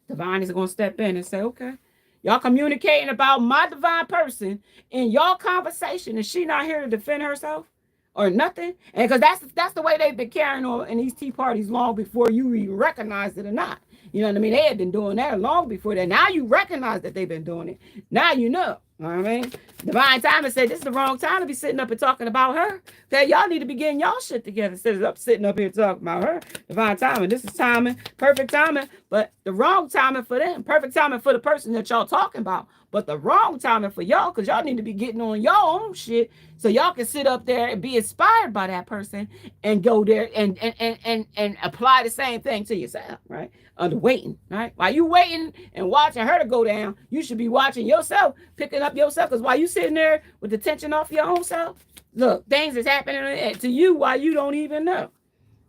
divine is going to step in and say, okay, y'all communicating about my divine person in y'all conversation, and she not here to defend herself or nothing. And because that's the way they've been carrying on in these tea parties long before you even recognized it or not. You know what I mean? They had been doing that long before that. Now you recognize that they've been doing it. Now you know. You know what I mean? Divine timing said this is the wrong time to be sitting up and talking about her. That y'all need to be getting y'all shit together instead of sitting up here talking about her. Divine timing. This is timing. Perfect timing. But the wrong timing for them. Perfect timing for the person that y'all talking about. But the wrong timing for y'all, because y'all need to be getting on y'all own shit so y'all can sit up there and be inspired by that person and go there and apply the same thing to yourself, right? Under waiting, right? While you waiting and watching her to go down, you should be watching yourself, picking up yourself, because while you sitting there with the tension off your own self, look, things is happening to you while you don't even know.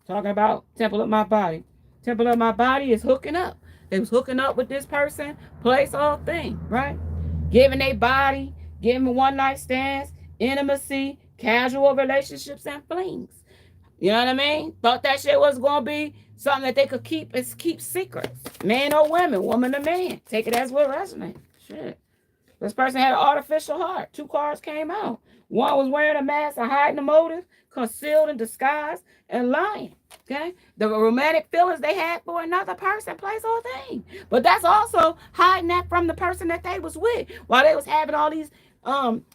Talking about temple of my body. Temple of my body is hooking up. They was hooking up with this person, place, all thing, right? giving their body, giving one night stands, intimacy, casual relationships, and flings. You know what I mean? Thought that shit was gonna be something that they could keep secrets. Man or women, woman or man. Take it as what resonates. Shit. This person had an artificial heart. 2 cards came out. One was wearing a mask and hiding the motive, concealed in disguise, and lying. Okay? The romantic feelings they had for another person, place, or thing. But that's also hiding that from the person that they was with while they was having all these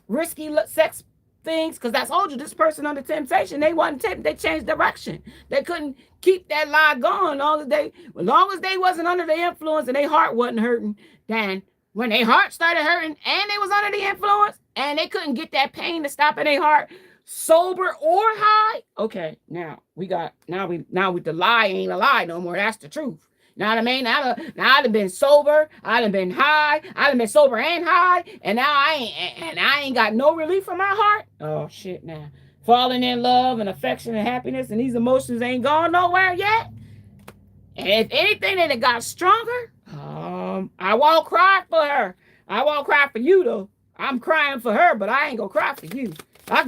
risky sex things. Because I told you, this person under temptation, they wasn't they changed direction. They couldn't keep that lie going as long as they wasn't under the influence and their heart wasn't hurting. Then when their heart started hurting and they was under the influence and they couldn't get that pain to stop in their heart, sober or high. Okay, now the lie ain't a lie no more. That's the truth. You know what I mean? Now I done been sober, I done been high, I done been sober and high, and now I ain't got no relief from my heart. Oh shit now. Falling in love and affection and happiness, and these emotions ain't gone nowhere yet. And if anything, then it got stronger. I won't cry for her. I won't cry for you though. I'm crying for her, but I ain't gonna cry for you. I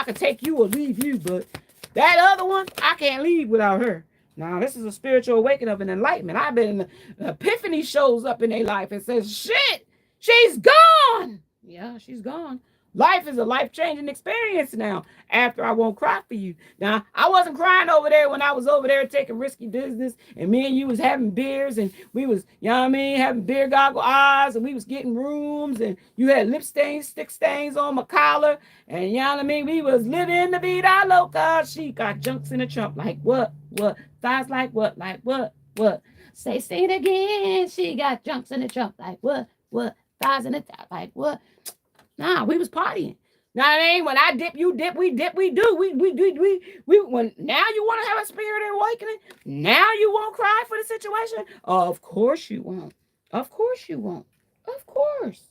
could take you or leave you, but that other one, I can't leave without her. Now, this is a spiritual awakening of an enlightenment. I've been in the epiphany shows up in their life and says, shit, she's gone. Yeah, she's gone. Life is a life-changing experience now after I won't cry for you. Now, I wasn't crying over there when I was over there taking risky business and me and you was having beers and we was, you know what I mean, having beer goggle eyes and we was getting rooms and you had lip stains, stick stains on my collar and, you know what I mean, we was living the vida loca. She got junks in the trunk like what? Thighs like what? Like what? Say it again. She got junks in the trunk like what? Thighs in the top like what? Nah, we was partying. Know what I mean? When I dip, you dip, we dip, we do. We when now you want to have a spirit awakening? Now you won't cry for the situation? Of course you won't. Of course you won't. Of course.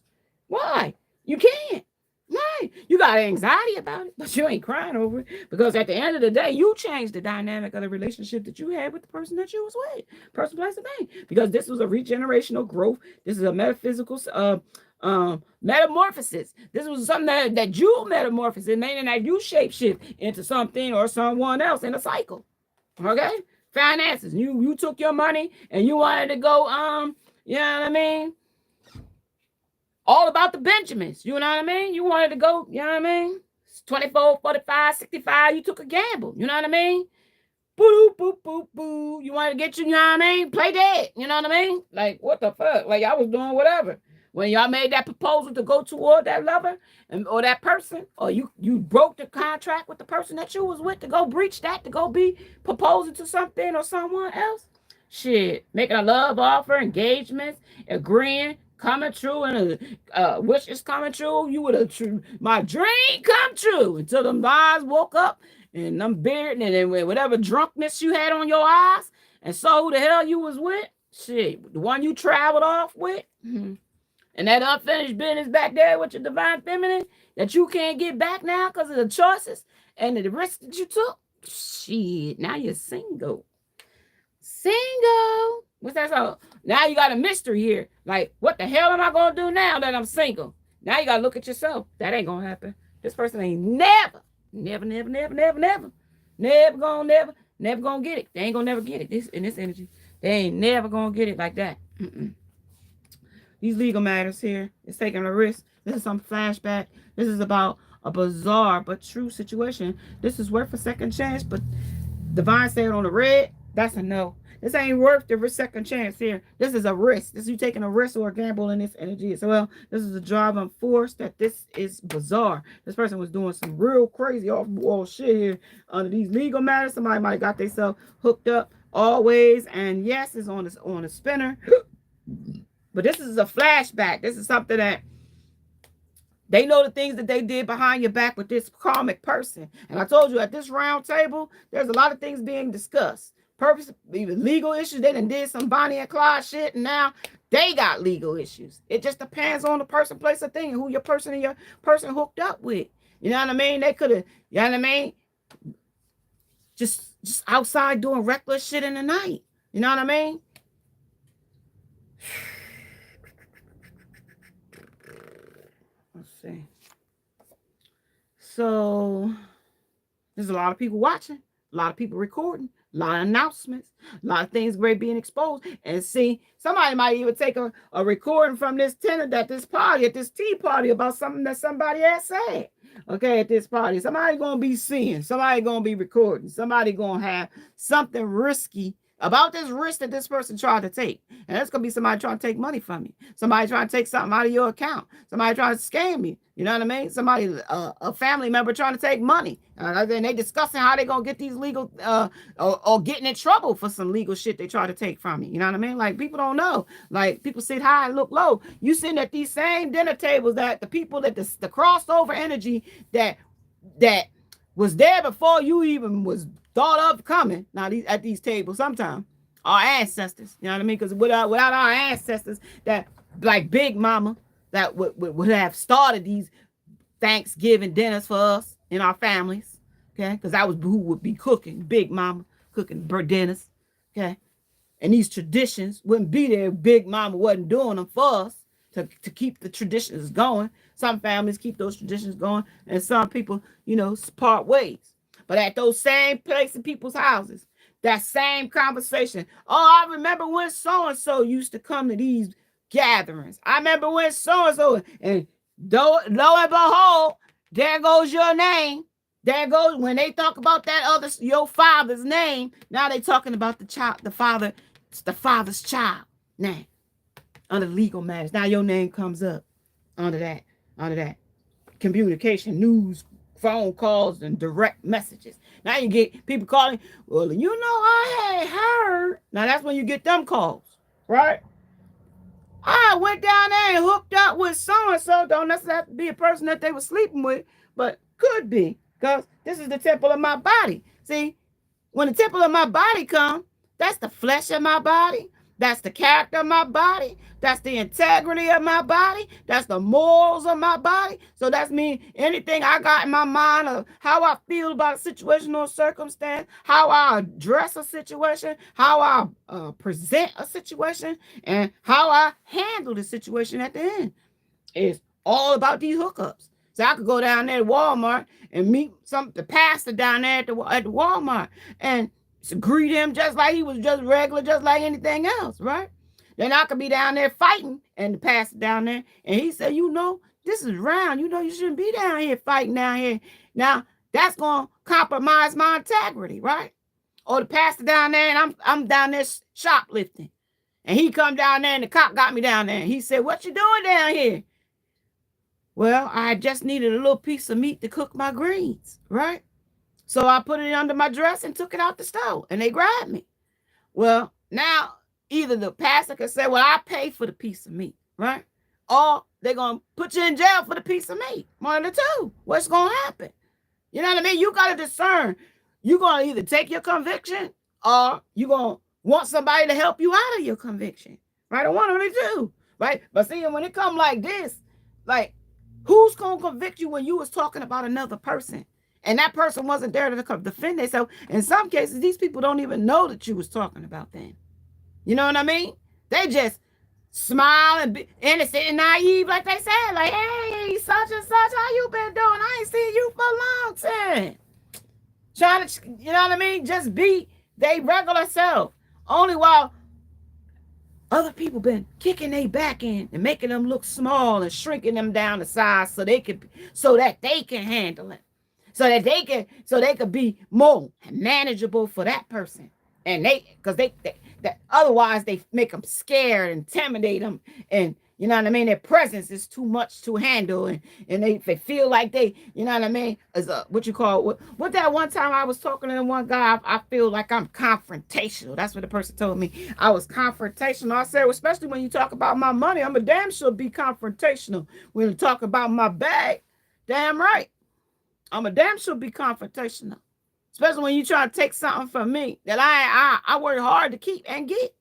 Why? You can't. Why? You got anxiety about it, but you ain't crying over it. Because at the end of the day, you changed the dynamic of the relationship that you had with the person that you was with. Person, place, and thing. Because this was a regenerational growth. This is a metaphysical metamorphosis. This was something that you metamorphosed, meaning that you shapeshift into something or someone else in a cycle. Okay? Finances. You took your money and you wanted to go, you know what I mean? All about the Benjamins. You know what I mean? You wanted to go, you know what I mean? 24, 45, 65. You took a gamble. You know what I mean? Boo, boo, boo, boo. You wanted to get you know what I mean? Play dead. You know what I mean? Like, what the fuck? Like, I was doing whatever. When y'all made that proposal to go toward that lover or that person, or you broke the contract with the person that you was with to go breach that, to go be proposing to something or someone else. Shit, making a love offer, engagements, agreeing, coming true, and wishes coming true. You would have my dream come true until them eyes woke up and them beard and then whatever drunkenness you had on your eyes and saw who the hell you was with. Shit, the one you traveled off with. Mm-hmm. And that unfinished business back there with your divine feminine that you can't get back now because of the choices and the risks that you took. Shit, now you're single. Single. What's that song? Now you got a mystery here. Like, what the hell am I going to do now that I'm single? Now you got to look at yourself. That ain't going to happen. This person ain't never going to get it. They ain't going to never get it in this energy. They ain't never going to get it like that. These legal matters here. It's taking a risk. This is some flashback. This is about a bizarre but true situation. This is worth a second chance, but Divine said on the red, that's a no. This ain't worth the second chance here. This is a risk. This is you taking a risk or a gamble in this energy as well. This is a driving force that this is bizarre. This person was doing some real crazy off-wall shit here under these legal matters. Somebody might have got themselves hooked up always. And yes, it's on a spinner. But this is a flashback. This is something that they know the things that they did behind your back with this karmic person. And I told you at this round table, there's a lot of things being discussed. Purpose, even legal issues. They done did some Bonnie and Clyde shit, and now they got legal issues. It just depends on the person, place, or thing, and who your person hooked up with. You know what I mean? They could have, you know what I mean? Just outside doing reckless shit in the night. You know what I mean? see. So there's a lot of people watching, a lot of people recording, a lot of announcements, a lot of things great being exposed. And see, somebody might even take a recording from this tenant at this party, at this tea party, about something that somebody has said. Okay, at this party. Somebody gonna be seeing, somebody gonna be recording, somebody gonna have something risky about this risk that this person tried to take. And that's going to be somebody trying to take money from you. Somebody trying to take something out of your account. Somebody trying to scam you. You know what I mean? Somebody, a family member trying to take money. And they discussing how they going to get these legal, or getting in trouble for some legal shit they try to take from you. You know what I mean? Like, people don't know. Like, people sit high and look low. You sitting at these same dinner tables that the people that the crossover energy that was there before you even was thought of coming. Now, at these tables, sometimes our ancestors, you know what I mean? Because without our ancestors, that like Big Mama, that would have started these Thanksgiving dinners for us in our families, okay? Because that was who would be cooking. Big Mama cooking dinners, okay? And these traditions wouldn't be there if Big Mama wasn't doing them for us to keep the traditions going. Some families keep those traditions going, and some people, part ways. But at those same places, people's houses, that same conversation. Oh, I remember when so-and-so used to come to these gatherings. I remember when so-and-so, and lo and behold, there goes your name. There goes, when they talk about that your father's name, now they talking about the father's child name under legal matters. Now your name comes up under that communication, news, phone calls, and direct messages. Now you get people calling, well, I had heard. Now that's when you get them calls, right? I went down there and hooked up with so-and-so. Don't necessarily have to be a person that they were sleeping with, but could be, because this is the temple of my body. See, when the temple of my body comes, that's the flesh of my body. That's the character of my body. That's the integrity of my body. That's the morals of my body. So that's me, anything I got in my mind of how I feel about a situation or circumstance, how I address a situation, how I present a situation, and how I handle the situation at the end. It's all about these hookups. So I could go down there to Walmart and meet the pastor down there at the Walmart and greet him just like he was just regular, just like anything else, right? Then I could be down there fighting, and the pastor down there, and he said, this is round. You shouldn't be down here fighting down here. Now, that's going to compromise my integrity, right? Or the pastor down there, and I'm down there shoplifting. And he come down there, and the cop got me down there. And he said, what you doing down here? Well, I just needed a little piece of meat to cook my greens, right? So I put it under my dress and took it out the stove, and they grabbed me. Well, now either the pastor could say, well, I pay for the piece of meat, right? Or they're going to put you in jail for the piece of meat. One of the two. What's going to happen? You know what I mean? You got to discern. You're going to either take your conviction, or you're going to want somebody to help you out of your conviction, right? Or one of the two, right? But see, when it comes like this, like, who's going to convict you when you was talking about another person? And that person wasn't there to defend themselves. In some cases, these people don't even know that you was talking about them. You know what I mean? They just smile and be innocent and naive, like they said. Like, hey, such and such, how you been doing? I ain't seen you for a long time. Trying to, you know what I mean? Just be they regular self. Only while other people been kicking their back in and making them look small and shrinking them down to size so that they can handle it. So that they could be more manageable for that person. And otherwise they make them scared, intimidate them. And you know what I mean? Their presence is too much to handle. And they feel like they, you know what I mean? As what that one time I was talking to one guy, I feel like I'm confrontational. That's what the person told me. I was confrontational. I said, well, especially when you talk about my money, I'm a damn sure be confrontational. When you talk about my bag, damn right. I'm a damn sure be confrontational. Especially when you try to take something from me that I work hard to keep and get.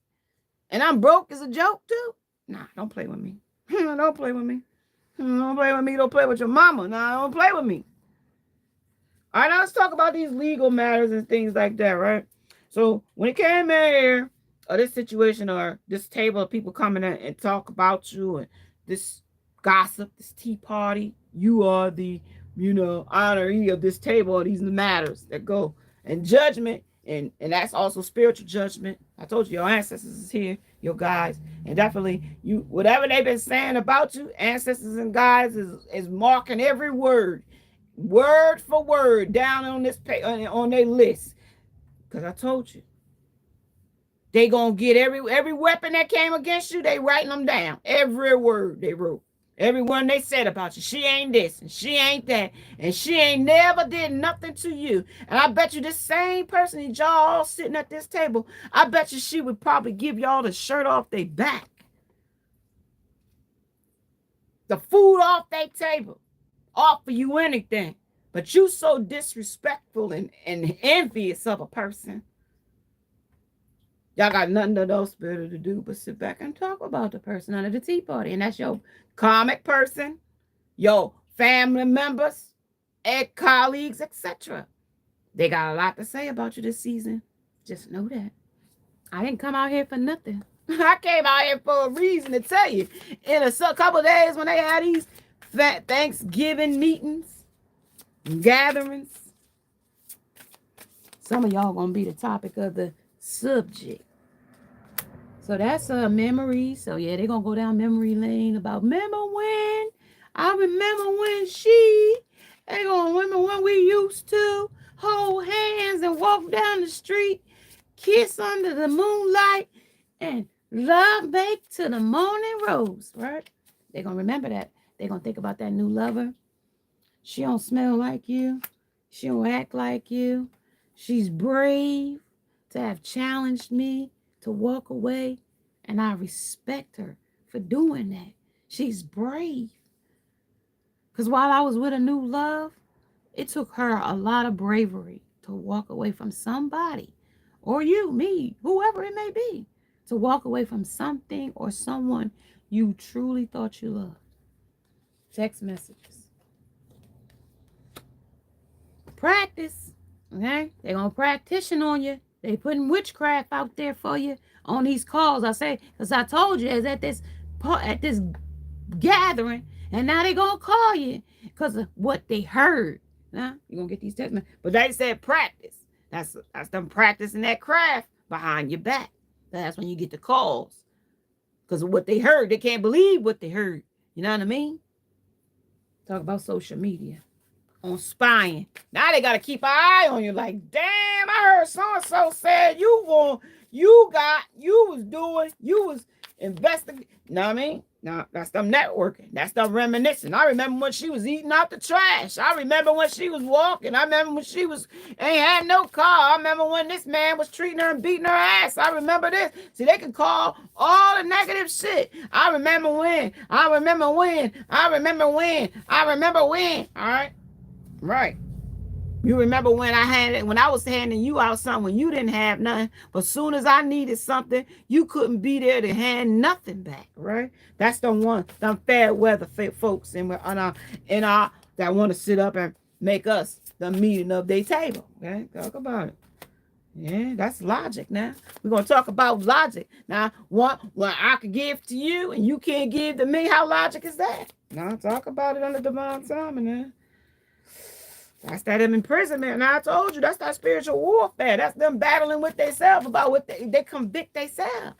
And I'm broke as a joke too. Nah, don't play with me. Don't play with me. Don't play with me. Don't play with your mama. Nah, don't play with me. All right, now let's talk about these legal matters and things like that, right? So when it came in here, or this situation, or this table of people coming in and talk about you, and this gossip, this tea party, you are the, honoree of this table, or these matters that go. And judgment, and that's also spiritual judgment. I told you your ancestors is here, your guides, and definitely you, whatever they've been saying about you, ancestors and guides is marking every word for word down on this on their list. Because I told you, they gonna get every weapon that came against you. They writing them down, every word they wrote. Everyone they said about you. She ain't this and she ain't that. And she ain't never did nothing to you. And I bet you this same person that y'all all sitting at this table, I bet you she would probably give y'all the shirt off their back. The food off their table. Offer you anything. But you so disrespectful and envious of a person. Y'all got nothing to those better to do but sit back and talk about the person under the tea party. And that's your karmic person, your family members, colleagues, etc. They got a lot to say about you this season. Just know that. I didn't come out here for nothing. I came out here for a reason to tell you. In a couple of days when they had these Thanksgiving meetings, gatherings, some of y'all gonna be the topic of the subject. So that's a memory. So yeah, they're gonna go down memory lane about remember when they gonna remember when we used to hold hands and walk down the street, kiss under the moonlight, and love make to the morning rose, right? They're gonna remember that. They're gonna think about that new lover. She don't smell like you. She don't act like you. She's brave to have challenged me to walk away, and I respect her for doing that. She's brave. Because while I was with a new love, it took her a lot of bravery to walk away from somebody, or you, me, whoever it may be, to walk away from something or someone you truly thought you loved. Text messages. Practice. Okay? They're going to practice on you. They putting witchcraft out there for you on these calls. I say, because I told you it's at this gathering, and now they going to call you because of what they heard. Now, you're going to get these text messages. But they said practice. That's them practicing that craft behind your back. That's when you get the calls. Because of what they heard. They can't believe what they heard. You know what I mean? Talk about social media. On spying. Now they got to keep an eye on you like, damn, I heard so-and-so said you was investigating. You know what I mean? Now, that's them networking. That's them reminiscing. I remember when she was eating out the trash. I remember when she was walking. I remember when she ain't had no car. I remember when this man was treating her and beating her ass. I remember this. See, they can call all the negative shit. I remember when. All right? Right. You remember when I was handing you out something when you didn't have nothing, but as soon as I needed something, you couldn't be there to hand nothing back, right? That's them fair weather folks in our that want to sit up and make us the meeting of their table. Okay, talk about it. Yeah, that's logic. Now we're gonna talk about logic. Now, what I could give to you and you can't give to me? How logic is that? Now talk about it under divine timing, man. That's that imprisonment. Now I told you, that's that spiritual warfare. That's them battling with themselves about what they convict themselves.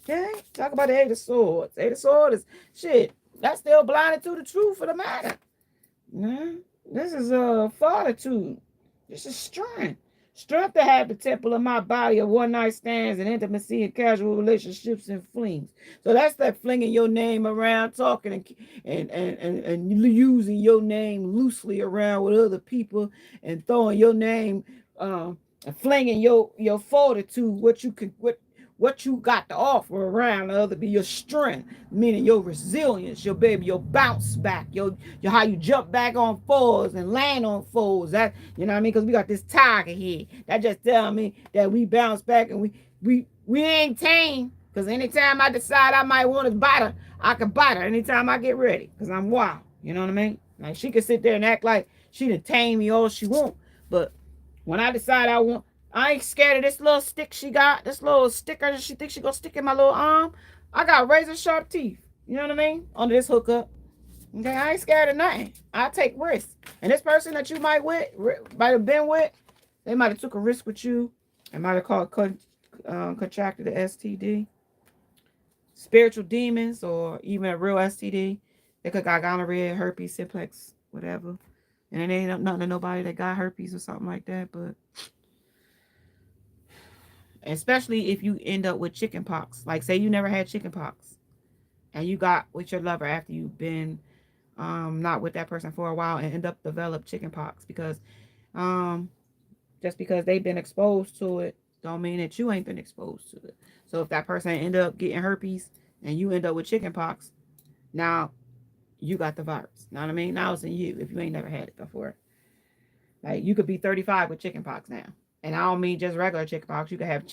Okay? Talk about the Eight of Swords. Eight of Swords is shit. That's still blinded to the truth of the matter. This is fortitude. This is strength. Strength to have the temple of my body of one night stands and intimacy and casual relationships and flings. So that's that flinging your name around, talking and using your name loosely around with other people and throwing your name and flinging your fortitude, what you got to offer around the other, be your strength, meaning your resilience, your bounce back, your how you jump back on fours and land on fours. That, you know what I mean? Because we got this tiger here. That just tell me that we bounce back and we ain't tame. Because anytime I decide I might want to bite her, I can bite her anytime I get ready. Because I'm wild. You know what I mean? Like she can sit there and act like she done tame me all she want. But when I decide I ain't scared of this little stick she got, this little sticker that she thinks she gonna stick in my little arm. I got razor sharp teeth. You know what I mean? Under this hookup. Okay, I ain't scared of nothing. I take risks. And this person that you might have been with, they might have took a risk with you. They might have contracted the STD, spiritual demons, or even a real STD. They could got gonorrhea, herpes, simplex, whatever. And it ain't nothing to nobody that got herpes or something like that. But especially if you end up with chicken pox. Like, say you never had chicken pox and you got with your lover after you've been not with that person for a while and end up develop chicken pox because um just because they've been exposed to it don't mean that you ain't been exposed to it. So if that person end up getting herpes and you end up with chicken pox, now you got the virus. Know what I mean? Now it's in you if you ain't never had it before. Like, you could be 35 with chicken pox now. And I don't mean just regular chicken pox. You could have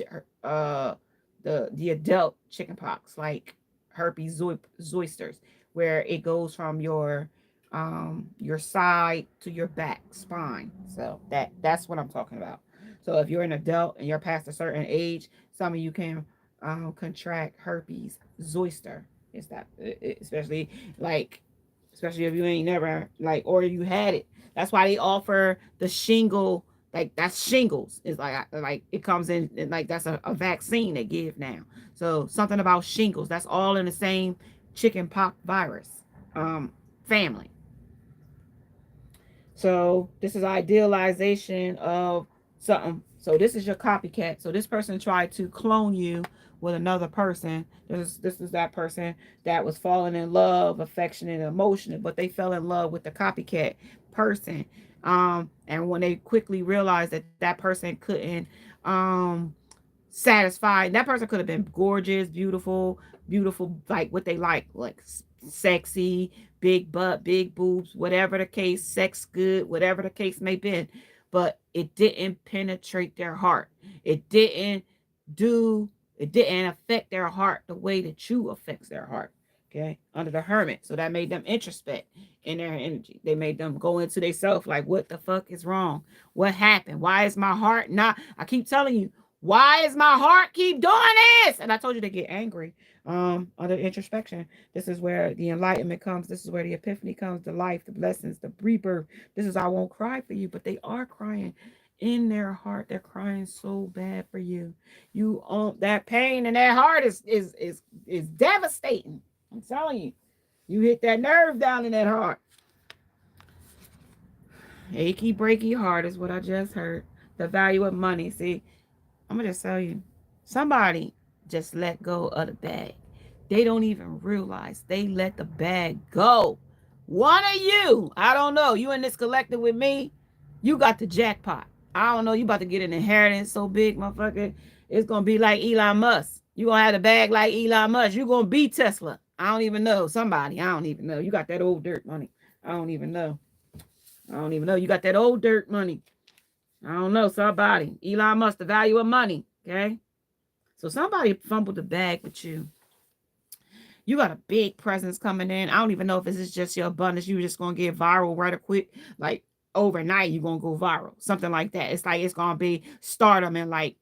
the adult chicken pox, like herpes zoysters, where it goes from your side to your back spine. So that's what I'm talking about. So if you're an adult and you're past a certain age, some of you can contract herpes zoster. It's that, especially like, especially if you ain't never like, or you had it. That's why they offer the shingle. Like, that's shingles. It's like it comes in like that's a vaccine they give now. So something about shingles. That's all in the same chicken pox virus family. So this is idealization of something. So this is your copycat. So this person tried to clone you with another person. This is that person that was falling in love, affectionate, emotional, but they fell in love with the copycat person. And when they quickly realized that that person couldn't satisfy, that person could have been gorgeous, beautiful, like what they like sexy, big butt, big boobs, whatever the case, sex good, whatever the case may be. But it didn't penetrate their heart. It didn't do, it didn't affect their heart the way that you affects their heart. Okay, under the hermit. So that made them introspect in their energy. They made them go into themselves like, what the fuck is wrong? What happened? Why is my heart not? I keep telling you, why is my heart keep doing this? And I told you to get angry under introspection. This is where the enlightenment comes. This is where the epiphany comes, the life, the blessings, the rebirth. This is, I won't cry for you, but they are crying in their heart. They're crying so bad for you. You that pain in their heart is devastating. I'm telling you. You hit that nerve down in that heart. Achy breaky heart is what I just heard. The value of money. See, I'm gonna just tell you, somebody just let go of the bag. They don't even realize they let the bag go. One of you, I don't know, you in this collective with me, you got the jackpot. I don't know, you about to get an inheritance so big, motherfucker. It's gonna be like Elon Musk. You gonna have the bag like Elon Musk. You gonna be Tesla. I don't even know. Somebody, I don't even know. You got that old dirt money. I don't even know. I don't even know. You got that old dirt money. I don't know, somebody. Elon Musk, the value of money. Okay. So somebody fumbled the bag with you. You got a big presence coming in. I don't even know if this is just your abundance. You just gonna get viral right or quick. Like overnight, you're gonna go viral. Something like that. It's like it's gonna be stardom and like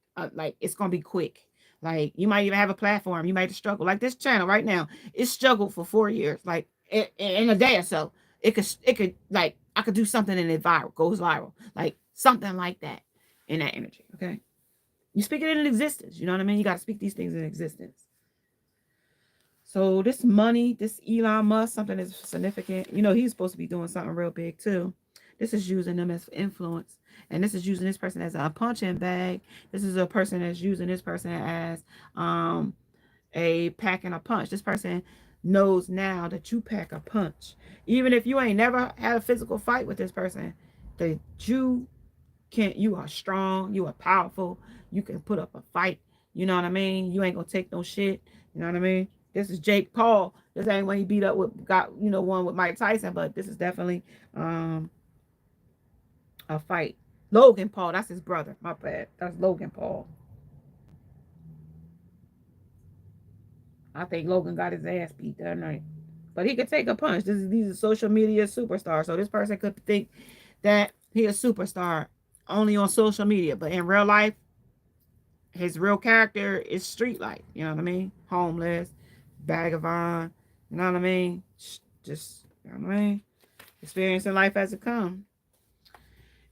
it's gonna be quick. Like you might even have a platform. You might struggle. Like this channel right now, it struggled for 4 years. Like in a day or so, it could like I could do something and it goes viral. Like something like that in that energy. Okay. You speak it in existence. You know what I mean? You got to speak these things in existence. So this money, this Elon Musk, something is significant. You know, he's supposed to be doing something real big too. This is using them as influence. And this is using this person as a punching bag. This is a person that's using this person as a pack and a punch. This person knows now that you pack a punch. Even if you ain't never had a physical fight with this person, that you are strong, you are powerful, you can put up a fight. You know what I mean? You ain't gonna take no shit. You know what I mean? This is Jake Paul. This ain't when he beat up with one with Mike Tyson, but this is definitely a fight. Logan Paul, that's his brother. My bad. That's Logan Paul. I think Logan got his ass beat that night. But he could take a punch. These are social media superstars. So this person could think that he a superstar only on social media, but in real life, his real character is street life. You know what I mean? Homeless, vagabond. You know what I mean? Just You know what I mean? Experiencing life as it comes.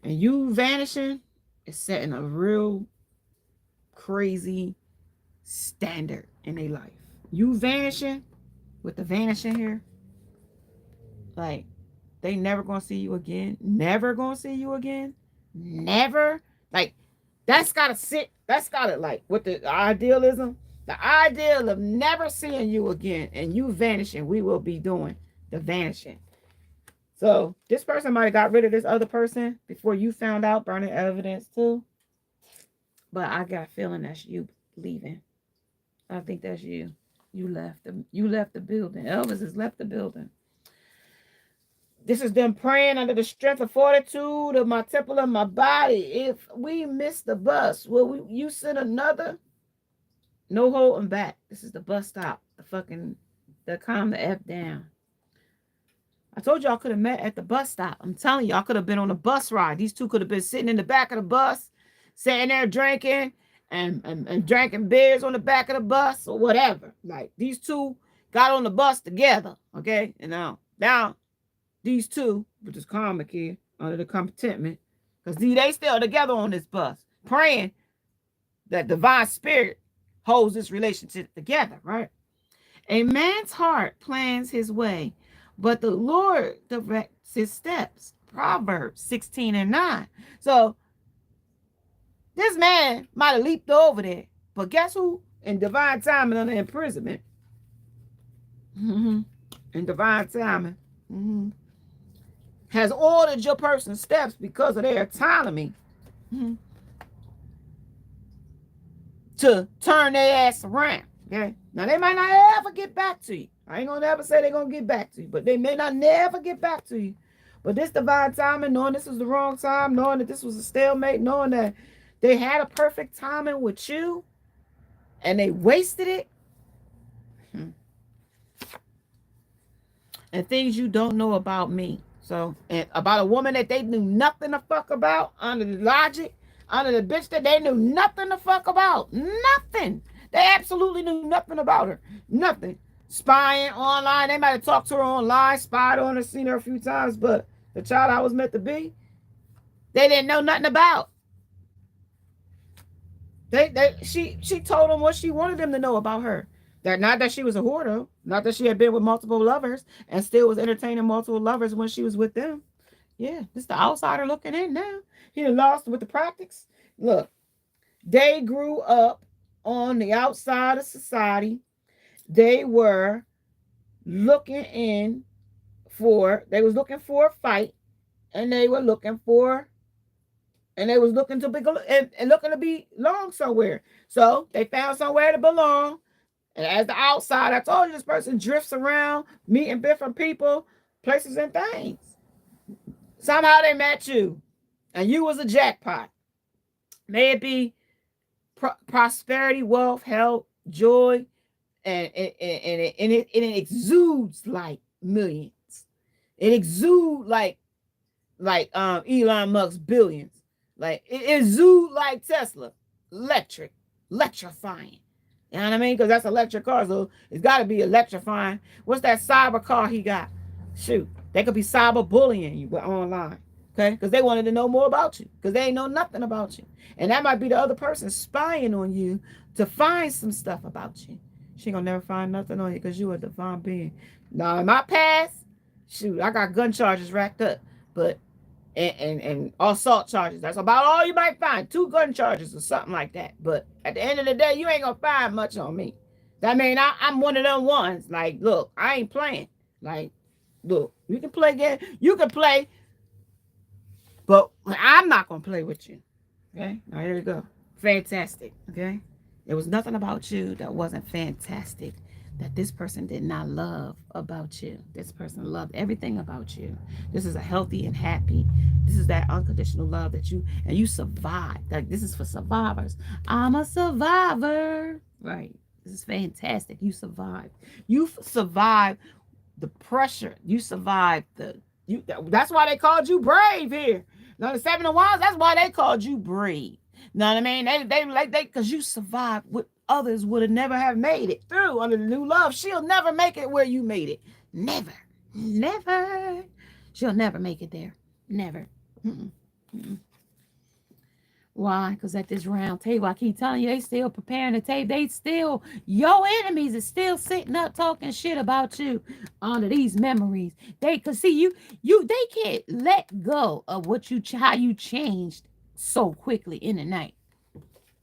And you vanishing is setting a real crazy standard in their life. You vanishing with the vanishing here, like they never gonna see you again. Never gonna see you again. Never. Like that's gotta sit. That's gotta like with the idealism. The ideal of never seeing you again and you vanishing. We will be doing the vanishing. So this person might have got rid of this other person before you found out, burning evidence too. But I got a feeling that's you leaving. I think that's you. You left the building. Elvis has left the building. This is them praying under the strength of fortitude of my temple of my body. If we miss the bus, will you send another? No holding back. This is the bus stop. The calm the F down. I told y'all could have met at the bus stop. I'm telling you, I could have been on a bus ride. These two could have been sitting in the back of the bus, sitting there drinking and drinking beers on the back of the bus or whatever. Like these two got on the bus together. Okay. And now these two, which is karmic here, under the contentment, because they still together on this bus, praying that divine spirit holds this relationship together, right? A man's heart plans his way, but the Lord directs his steps. Proverbs 16:9. So this man might have leaped over there, but guess who? In divine timing under imprisonment. In divine timing. Has ordered your person's steps because of their autonomy to turn their ass around. Okay. Now they might not ever get back to you. I ain't gonna ever say they're gonna get back to you, but they may not never get back to you. But this divine timing, knowing this was the wrong time, knowing that this was a stalemate, knowing that they had a perfect timing with you and they wasted it. And things you don't know about me. So, and about a woman that they knew nothing the fuck about, under the logic, under the bitch that they knew nothing the fuck about. Nothing. They absolutely knew nothing about her. Nothing. Spying online. They might have talked to her online, spied on her, seen her a few times, but the child I was meant to be, they didn't know nothing about. She told them what she wanted them to know about her. That not that she was a whore, not that she had been with multiple lovers and still was entertaining multiple lovers when she was with them. Yeah, this the outsider looking in now. He lost with the practice. Look, they grew up on the outside of society. They were looking for a fight, and they were looking to be and looking to belong somewhere. So they found somewhere to belong. And as the outside, I told you this person drifts around, meeting different people, places, and things. Somehow they met you, and you was a jackpot. May it be prosperity, wealth, health, joy, and it exudes like millions. It exudes like Elon Musk's billions. Like it exudes like Tesla, electrifying. You know what I mean? Because that's an electric car, so it's got to be electrifying. What's that cyber car he got? Shoot, they could be cyber bullying you online, okay? Because they wanted to know more about you, because they ain't know nothing about you. And that might be the other person spying on you to find some stuff about you. She ain't gonna never find nothing on you because you a divine being. Now, in my past, shoot, I got gun charges racked up, but and assault charges. That's about all you might find. 2 gun charges or something like that. But at the end of the day, you ain't gonna find much on me. That mean I'm one of them ones. Like, look, I ain't playing. Like, look, you can play game. You can play, but I'm not gonna play with you. Okay, now here we go. Fantastic. Okay, there was nothing about you that wasn't fantastic, that this person did not love about you. This person loved everything about you. This is a healthy and happy. This is that unconditional love that you survived. Like, this is for survivors. I'm a survivor. Right. This is fantastic. You survived. You survived the pressure. You survived that's why they called you brave here. Now the 7 of Wands, that's why they called you brave. Know what I mean? They because you survived what others would have never have made it through under the new love. She'll never make it where you made it. Never. Never. She'll never make it there. Never. Mm-mm. Mm-mm. Why? Because at this round table, I keep telling you, they still preparing the table. They still, your enemies is still sitting up talking shit about you under these memories. Cause see, they can't let go of how you changed so quickly in the night.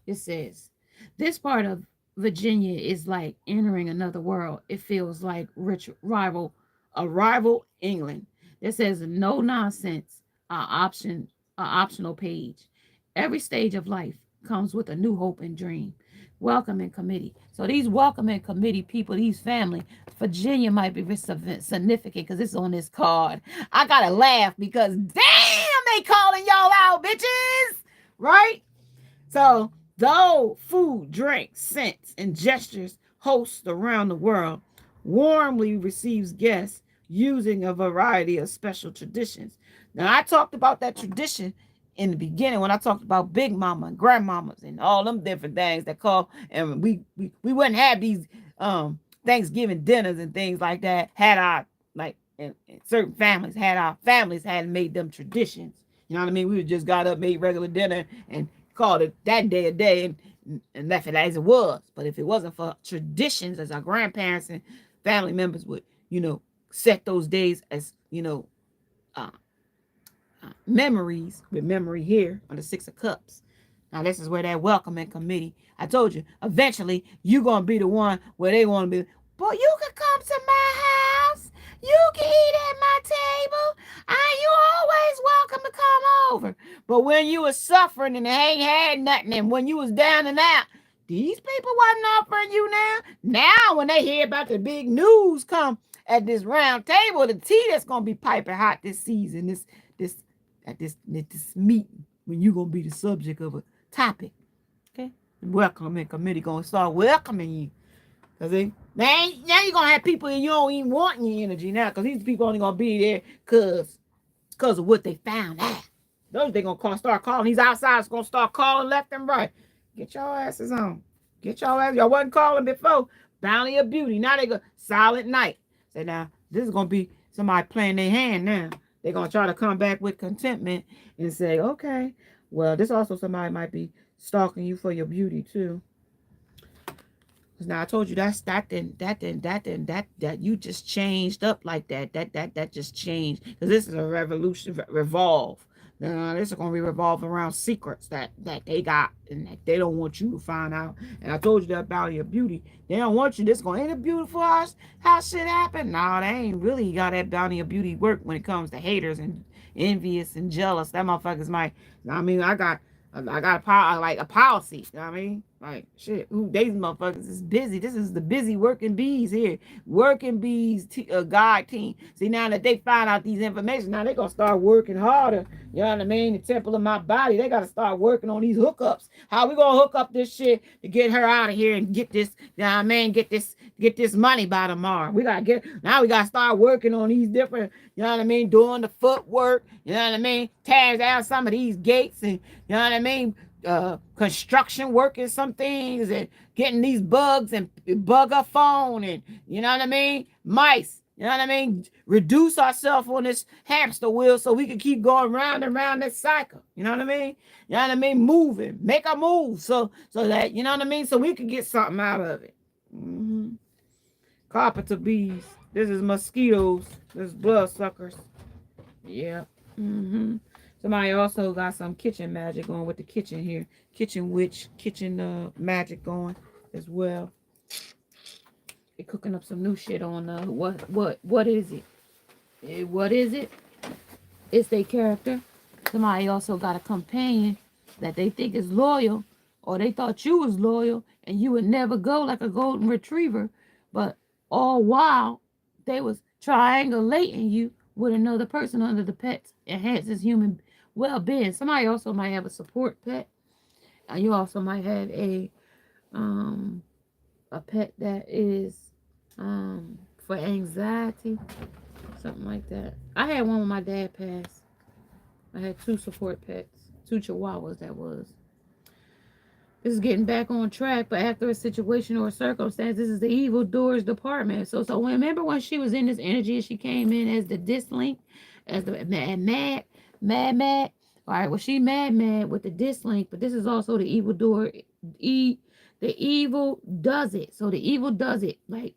It says, this part of Virginia is like entering another world. It feels like a rival England. It says no nonsense, optional page. Every stage of life comes with a new hope and dream. Welcoming committee. So these welcoming committee people, these family, Virginia might be significant because it's on this card. I gotta laugh because damn, they calling y'all out, bitches, right? So, though food, drinks, scents, and gestures hosts around the world warmly receives guests using a variety of special traditions. Now, I talked about that tradition in the beginning when I talked about Big Mama and Grandmamas and all them different things that call, and we wouldn't have these Thanksgiving dinners and things like that had our, like, in certain families, had made them traditions. You know what I mean? We would just got up, made regular dinner, and called it that day a day and left it as it was. But if it wasn't for traditions, as our grandparents and family members would, set those days as, uh, memories, with memory here on the Six of Cups. Now, this is where that welcoming committee, I told you, eventually you're going to be the one where they want to be, boy, you can come to my house. You can eat at my table. You always welcome to come over. But when you was suffering and they ain't had nothing, and when you was down and out, these people wasn't offering you now. Now, when they hear about the big news come at this round table, the tea that's going to be piping hot this season, this meeting, when you're going to be the subject of a topic. Okay? The welcoming committee going to start welcoming you. Because now you're going to have people and you don't even want your energy now, because these people only going to be there because of what they found out. Those they going to start calling. These outsiders going to start calling left and right. Get your asses on. Get your ass. Y'all wasn't calling before. Bounty of Beauty. Now they go Silent Night. Say, now, this is going to be somebody playing their hand now. They're going to try to come back with contentment and say, okay, well, this also somebody might be stalking you for your beauty too. Because now I told you that you just changed up like that. That just changed. Because this is a revolution, revolve. This is going to be revolved around secrets that they got and that they don't want you to find out. And I told you that about your beauty. They don't want you. This going, ain't it beautiful how shit happened? No, they ain't really got that bounty of beauty work when it comes to haters and envious and jealous. That motherfuckers might, I mean, I got a policy. You know what I mean? Like, shit, these motherfuckers is busy. This is the busy working bees here. Working bees guide team. See, now that they find out these information, now they going to start working harder. You know what I mean? The temple of my body, they got to start working on these hookups. How we going to hook up this shit to get her out of here and get this, you know what I mean? Get this money by tomorrow. We got to start working on these different, you know what I mean? Doing the footwork, you know what I mean? Tears down some of these gates and, you know what I mean? Construction working some things and getting these bugs and bug a phone and, you know what I mean? Mice, you know what I mean? Reduce ourselves on this hamster wheel so we can keep going round and round this cycle. You know what I mean? You know what I mean? Moving, make a move so that, you know what I mean? So we can get something out of it. Mm-hmm. Carpenter bees. This is mosquitoes. This is bloodsuckers. Yeah. Mm-hmm. Somebody also got some kitchen magic going with the kitchen here. Kitchen witch, kitchen magic going as well. They're cooking up some new shit on what is it? What is it? It's their character. Somebody also got a companion that they think is loyal, or they thought you was loyal and you would never go like a golden retriever, but all while they was triangulating you with another person under the pets enhances human well-being. Somebody also might have a support pet. You also might have a pet that is for anxiety, something like that. I had one when my dad passed. I had 2 support pets, 2 chihuahuas that was. This is getting back on track, but after a situation or a circumstance, this is the evil doers department. So remember when she was in this energy, she came in as the dislink, as the mad. All right, well she mad with the dislink, but this is also the evil door. The evil does it. So the evil does it. Like,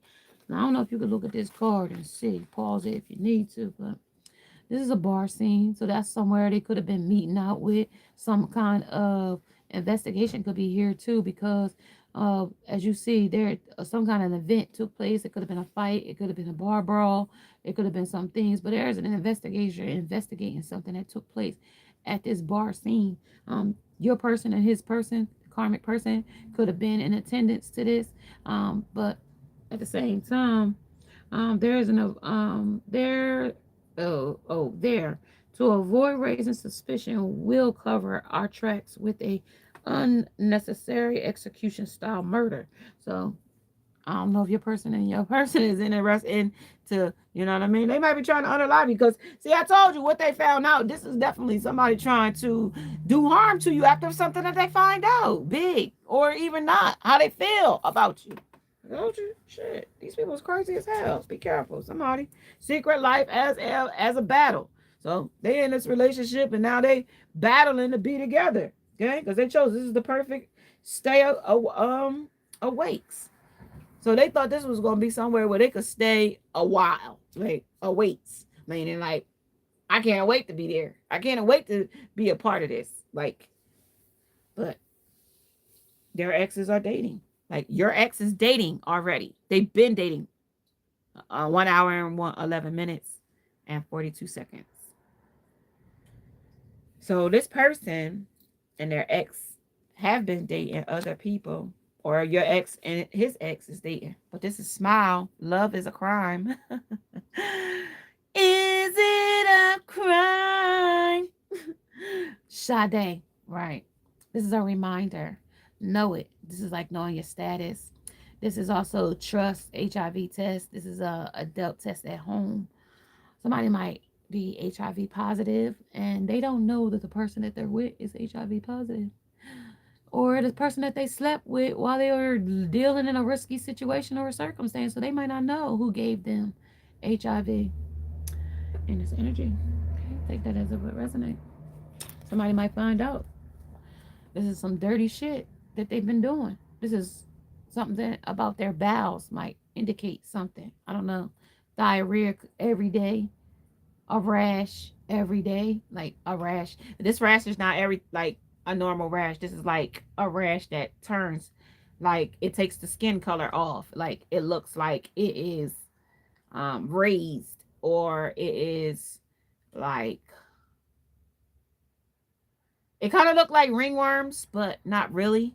I don't know if you can look at this card and see. Pause it if you need to, but this is a bar scene, so that's somewhere they could have been meeting out with. Some kind of investigation could be here too, because as you see, there some kind of event took place. It could have been a fight. It could have been a bar brawl. It could have been some things, but there's an investigation investigating something that took place at this bar scene. Your person and his person, karmic person, could have been in attendance to this, but at the same time, there is an there there. To avoid raising suspicion, we'll cover our tracks with a unnecessary execution style murder. So I don't know if your person is interested into, you know what I mean? They might be trying to unalive you because, see, I told you what they found out. This is definitely somebody trying to do harm to you after something that they find out, big or even not, how they feel about you. I told you, shit, these people is crazy as hell. Be careful. Somebody, secret life as a battle. So they in this relationship and now they battling to be together, okay? Because they chose this is the perfect stay awakes. So they thought this was going to be somewhere where they could stay a while, like awaits, meaning like, I can't wait to be there. I can't wait to be a part of this. Like, but their exes are dating. Like, your ex is dating already. They've been dating 1 hour and 11 minutes and 42 seconds. So this person and their ex have been dating other people, or your ex and his ex is dating. But this is smile. Love is a crime. Is it a crime? Sade, right. This is a reminder. Know it. This is like knowing your status. This is also trust, HIV test. This is a adult test at home. Somebody might be HIV positive and they don't know that the person that they're with is HIV positive. Or the person that they slept with while they were dealing in a risky situation or a circumstance. So they might not know who gave them HIV in this energy. Okay, take that as it would resonate. Somebody might find out. This is some dirty shit that they've been doing. This is something about their bowels might indicate something. I don't know. Diarrhea every day. A rash every day. Like a rash. This rash is not like a normal rash. This is like a rash that turns, like it takes the skin color off. Like it looks like it is raised, or it is like, it kind of look like ringworms, but not really.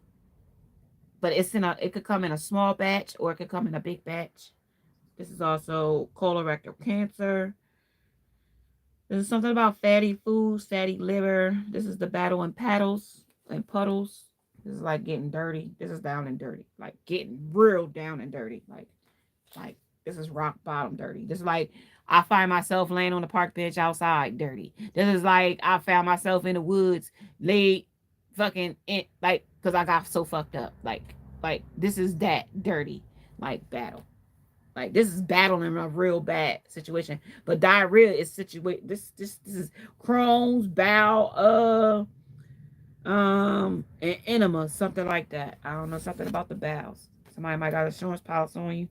But it could come in a small batch or it could come in a big batch. This is also colorectal cancer. This is something about fatty foods, fatty liver. This is the battle in paddles and puddles. This is like getting dirty. This is down and dirty. Like getting real down and dirty. Like this is rock bottom dirty. This is like I find myself laying on the park bench outside dirty. This is like I found myself in the woods laid fucking in, like, because I got so fucked up. Like this is that dirty, like battle. Like this is battling a real bad situation. But diarrhea is situated. This is Crohn's, bowel, and enema, something like that. I don't know, something about the bowels. Somebody might got an insurance policy on you.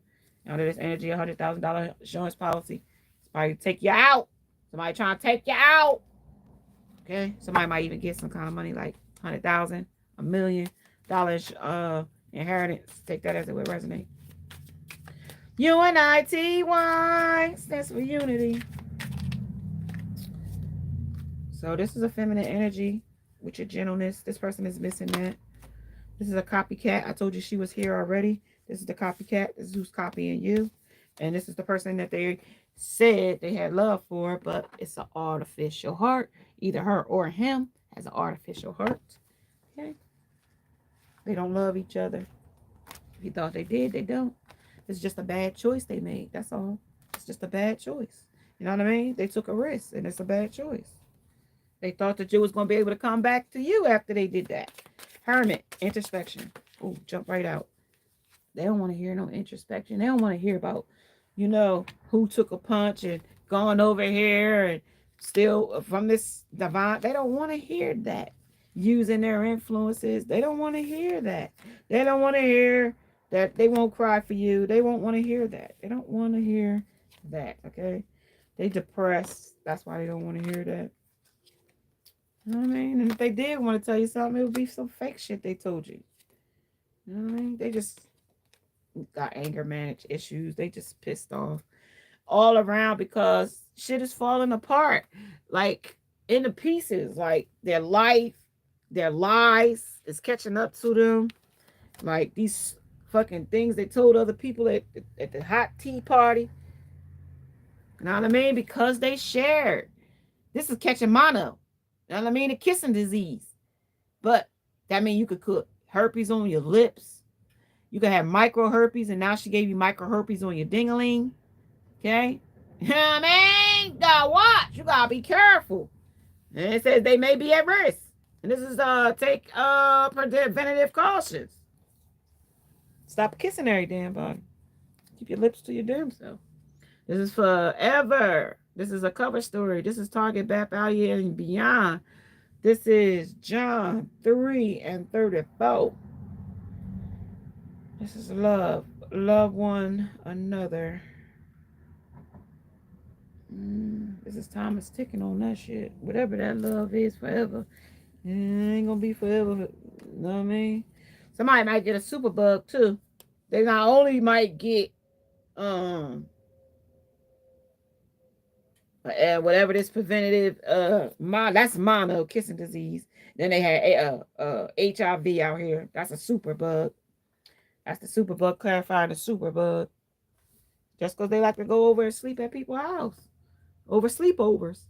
Under this energy, $100,000 insurance policy. Somebody take you out. Somebody trying to take you out. Okay, somebody might even get some kind of money like $100,000, $1 million inheritance. Take that as it would resonate. UNITY stands for unity. So this is a feminine energy with your gentleness. This person is missing that. This is a copycat. I told you she was here already. This is the copycat. This is who's copying you. And this is the person that they said they had love for, but it's an artificial heart. Either her or him has an artificial heart. Okay. They don't love each other. If you thought they did, they don't. It's just a bad choice they made. That's all. It's just a bad choice. You know what I mean? They took a risk, and it's a bad choice. They thought that you was going to be able to come back to you after they did that. Hermit, introspection. Oh, jump right out. They don't want to hear no introspection. They don't want to hear about, who took a punch and gone over here and still from this divine. They don't want to hear that. Using their influences. They don't want to hear that. They don't want to hear that they won't cry for you. They won't want to hear that. They don't want to hear that. Okay. They depressed. That's why they don't want to hear that. You know what I mean? And if they did want to tell you something, it would be some fake shit they told you. You know what I mean? They just got anger managed issues. They just pissed off all around because shit is falling apart. Like into pieces. Like their life, their lies is catching up to them. Like these fucking things they told other people at the hot tea party. You know what I mean? Because they shared. This is catching mono. You know what I mean? A kissing disease. But that means you could put herpes on your lips. You could have micro herpes, and now she gave you micro herpes on your dingaling. Okay? You know what I mean? You gotta watch. You gotta be careful. And it says they may be at risk. And this is take preventative cautions. Stop kissing every damn body. Keep your lips to your damn self. This is forever. This is a cover story. This is Target Back Out Here and Beyond. This is John 3:34. This is love. Love one another. This is time is ticking on that shit. Whatever that love is forever. It ain't gonna be forever. You know what I mean? Somebody might get a super bug too. They not only might get whatever this preventative that's mono kissing disease. Then they had HIV out here. That's a super bug. That's the super bug, clarifying the super bug. Just because they like to go over and sleep at people's house. Over sleepovers.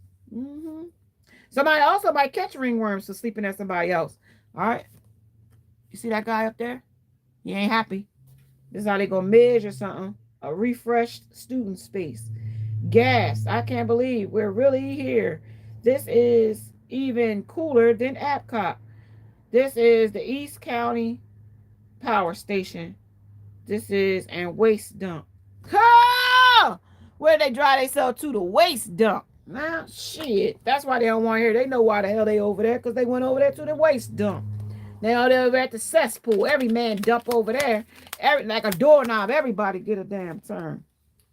Somebody also might catch ringworms for sleeping at somebody else. All right. You see that guy up there? He ain't happy. This is how they gonna measure something. A refreshed student space. Gas. I can't believe we're really here. This is even cooler than Epcot. This is the East County Power Station. This is and waste dump. Oh! Where they drive themselves to the waste dump. Now, shit. That's why they don't want to hear. They know why the hell they over there. Because they went over there to the waste dump. They over at the cesspool. Every man dump over there. Like a doorknob. Everybody get a damn turn.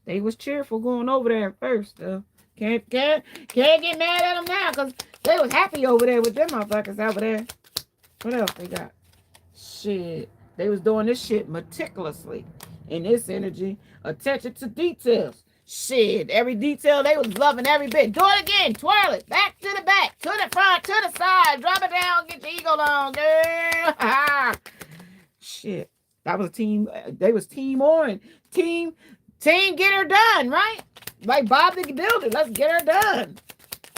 They was cheerful going over there at first, though. Can't get mad at them now. Because they was happy over there with them motherfuckers over there. What else they got? Shit. They was doing this shit meticulously. In this energy. Attention to details. Shit. Every detail, they was loving every bit. Do it again. Twirl it. Back to the back. To the front. To the side. Drop it down. Get your ego on, girl. Shit. That was a team. They was team on. Team get her done, right? Like Bob the Builder. Let's get her done.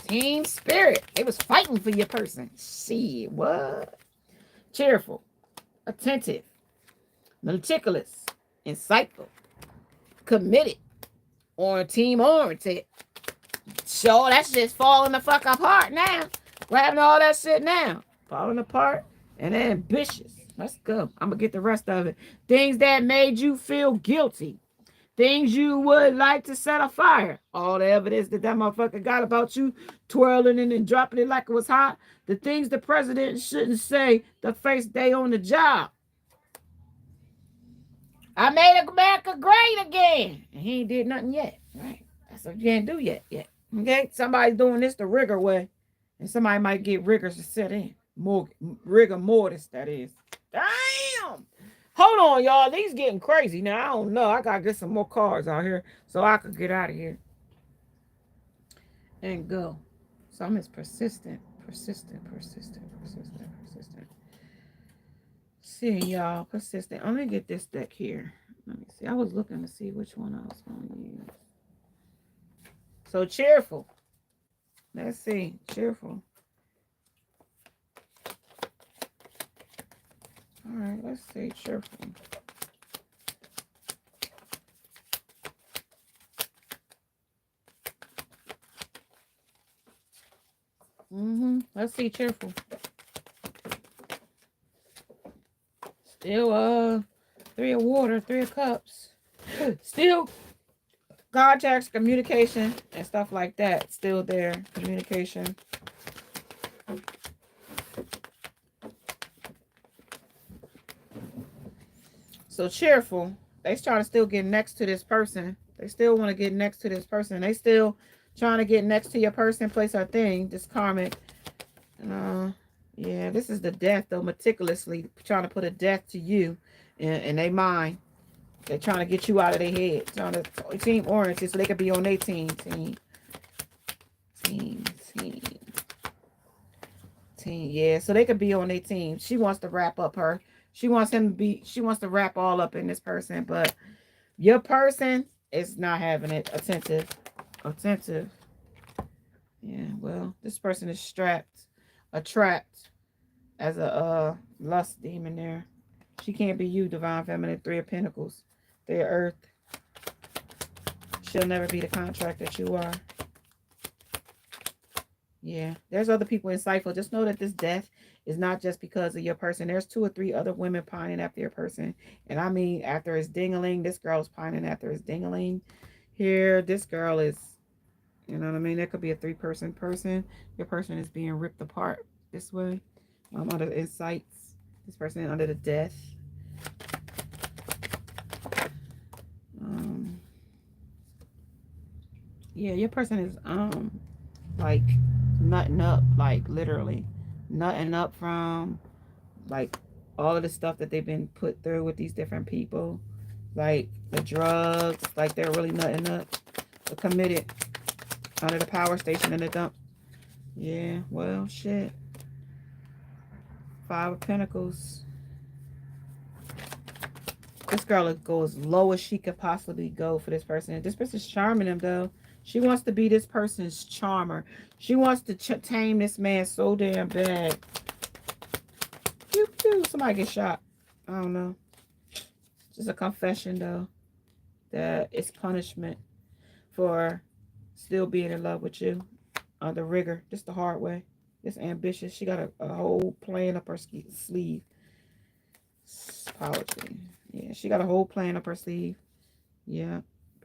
Team spirit. They was fighting for your person. Shit. What? Cheerful. Attentive. Meticulous. Insightful. Committed. Or team oriented. So that's just falling the fuck apart now. What happened to all that shit now? Falling apart and ambitious. Let's go. I'm going to get the rest of it. Things that made you feel guilty. Things you would like to set afire. All the evidence that motherfucker got about you twirling it and dropping it like it was hot. The things the president shouldn't say the first day on the job. I made America great again. And he ain't did nothing yet. Right? That's what you can't do yet. Okay? Somebody's doing this the rigor way. And somebody might get rigors to set in. More rigor mortis, that is. Damn! Hold on, y'all. These getting crazy. Now, I don't know. I got to get some more cards out here so I can get out of here. And go. Some is persistent. Persistent. See, y'all. Persistent. I'm going to get this deck here. Let me see. I was looking to see which one I was going to use. So, cheerful. Let's see. Cheerful. All right, let's see. Cheerful. Let's see. Cheerful. Still, 3 of water, 3 of cups. Still contacts, communication, and stuff like that. Still there. Communication. So cheerful. They trying to still get next to this person. They still want to get next to this person. They still trying to get next to your person, place, or thing. This karmic. Yeah, this is the death, though. Meticulously trying to put a death to you in their mind. They're trying to get you out of their head. Trying to team orange so they could be on their team. Team. Yeah, so they could be on their team. She wants to wrap up her. She wants to wrap all up in this person, but your person is not having it. Attentive. Yeah, well, this person is attrapped as a lust demon there. She can't be you, divine feminine. 3 of Pentacles. They're earth. She'll never be the contract that you are. Yeah, there's other people in cycle. Just know that this death is not just because of your person. There's 2 or 3 other women pining after your person. And I mean, after his ding-a-ling, this girl's pining after his ding-a-ling. Here, this girl is, you know what I mean? That could be a 3-person person. Your person is being ripped apart this way. Under the insights. This person under the death. Yeah, your person is like nutting up, like literally nutting up from like all of the stuff that they've been put through with these different people, like the drugs, like they're really nutting up. They're committed under the power station in the dump. Yeah, well, shit. 5 of Pentacles. This girl will go as low as she could possibly go for this person. This person's charming them, though. She wants to be this person's charmer. She wants to tame this man so damn bad. Pew, pew. Somebody get shot. I don't know. Just a confession, though, that it's punishment for still being in love with you under rigor. Just the hard way. It's ambitious. She got a whole plan up her sleeve. Poetry. Yeah, she got a whole plan up her sleeve. Yeah.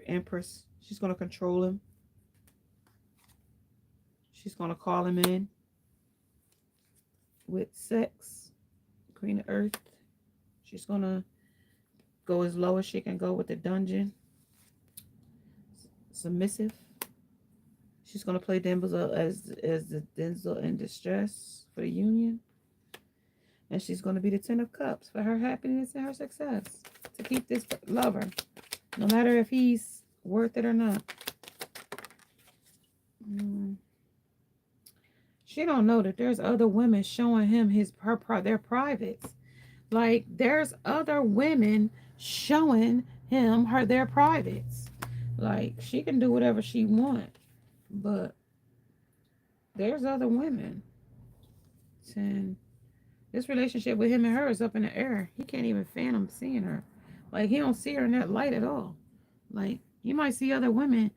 Empress. She's going to control him. She's going to call him in with sex. Queen of Earth. She's going to go as low as she can go with the dungeon. Submissive. She's going to play Denzel as the Denzel in distress for the union. And she's going to be the 10 of Cups for her happiness and her success. To keep this lover. No matter if he's worth it or not. She don't know that there's other women showing him their privates. Like, there's other women showing him their privates. Like, she can do whatever she wants. But there's other women. And this relationship with him and her is up in the air. He can't even fathom seeing her. Like, he don't see her in that light at all. Like, you might see other women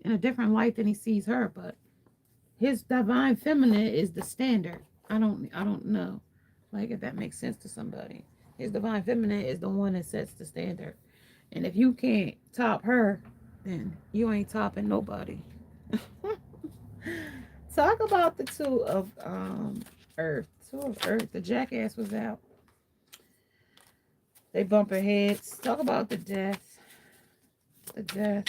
in a different light than he sees her, but his divine feminine is the standard. I don't know. Like, if that makes sense to somebody. His divine feminine is the one that sets the standard. And if you can't top her, then you ain't topping nobody. Talk about the 2 of Earth. 2 of Earth. The jackass was out. They bumping heads. Talk about the death. The death.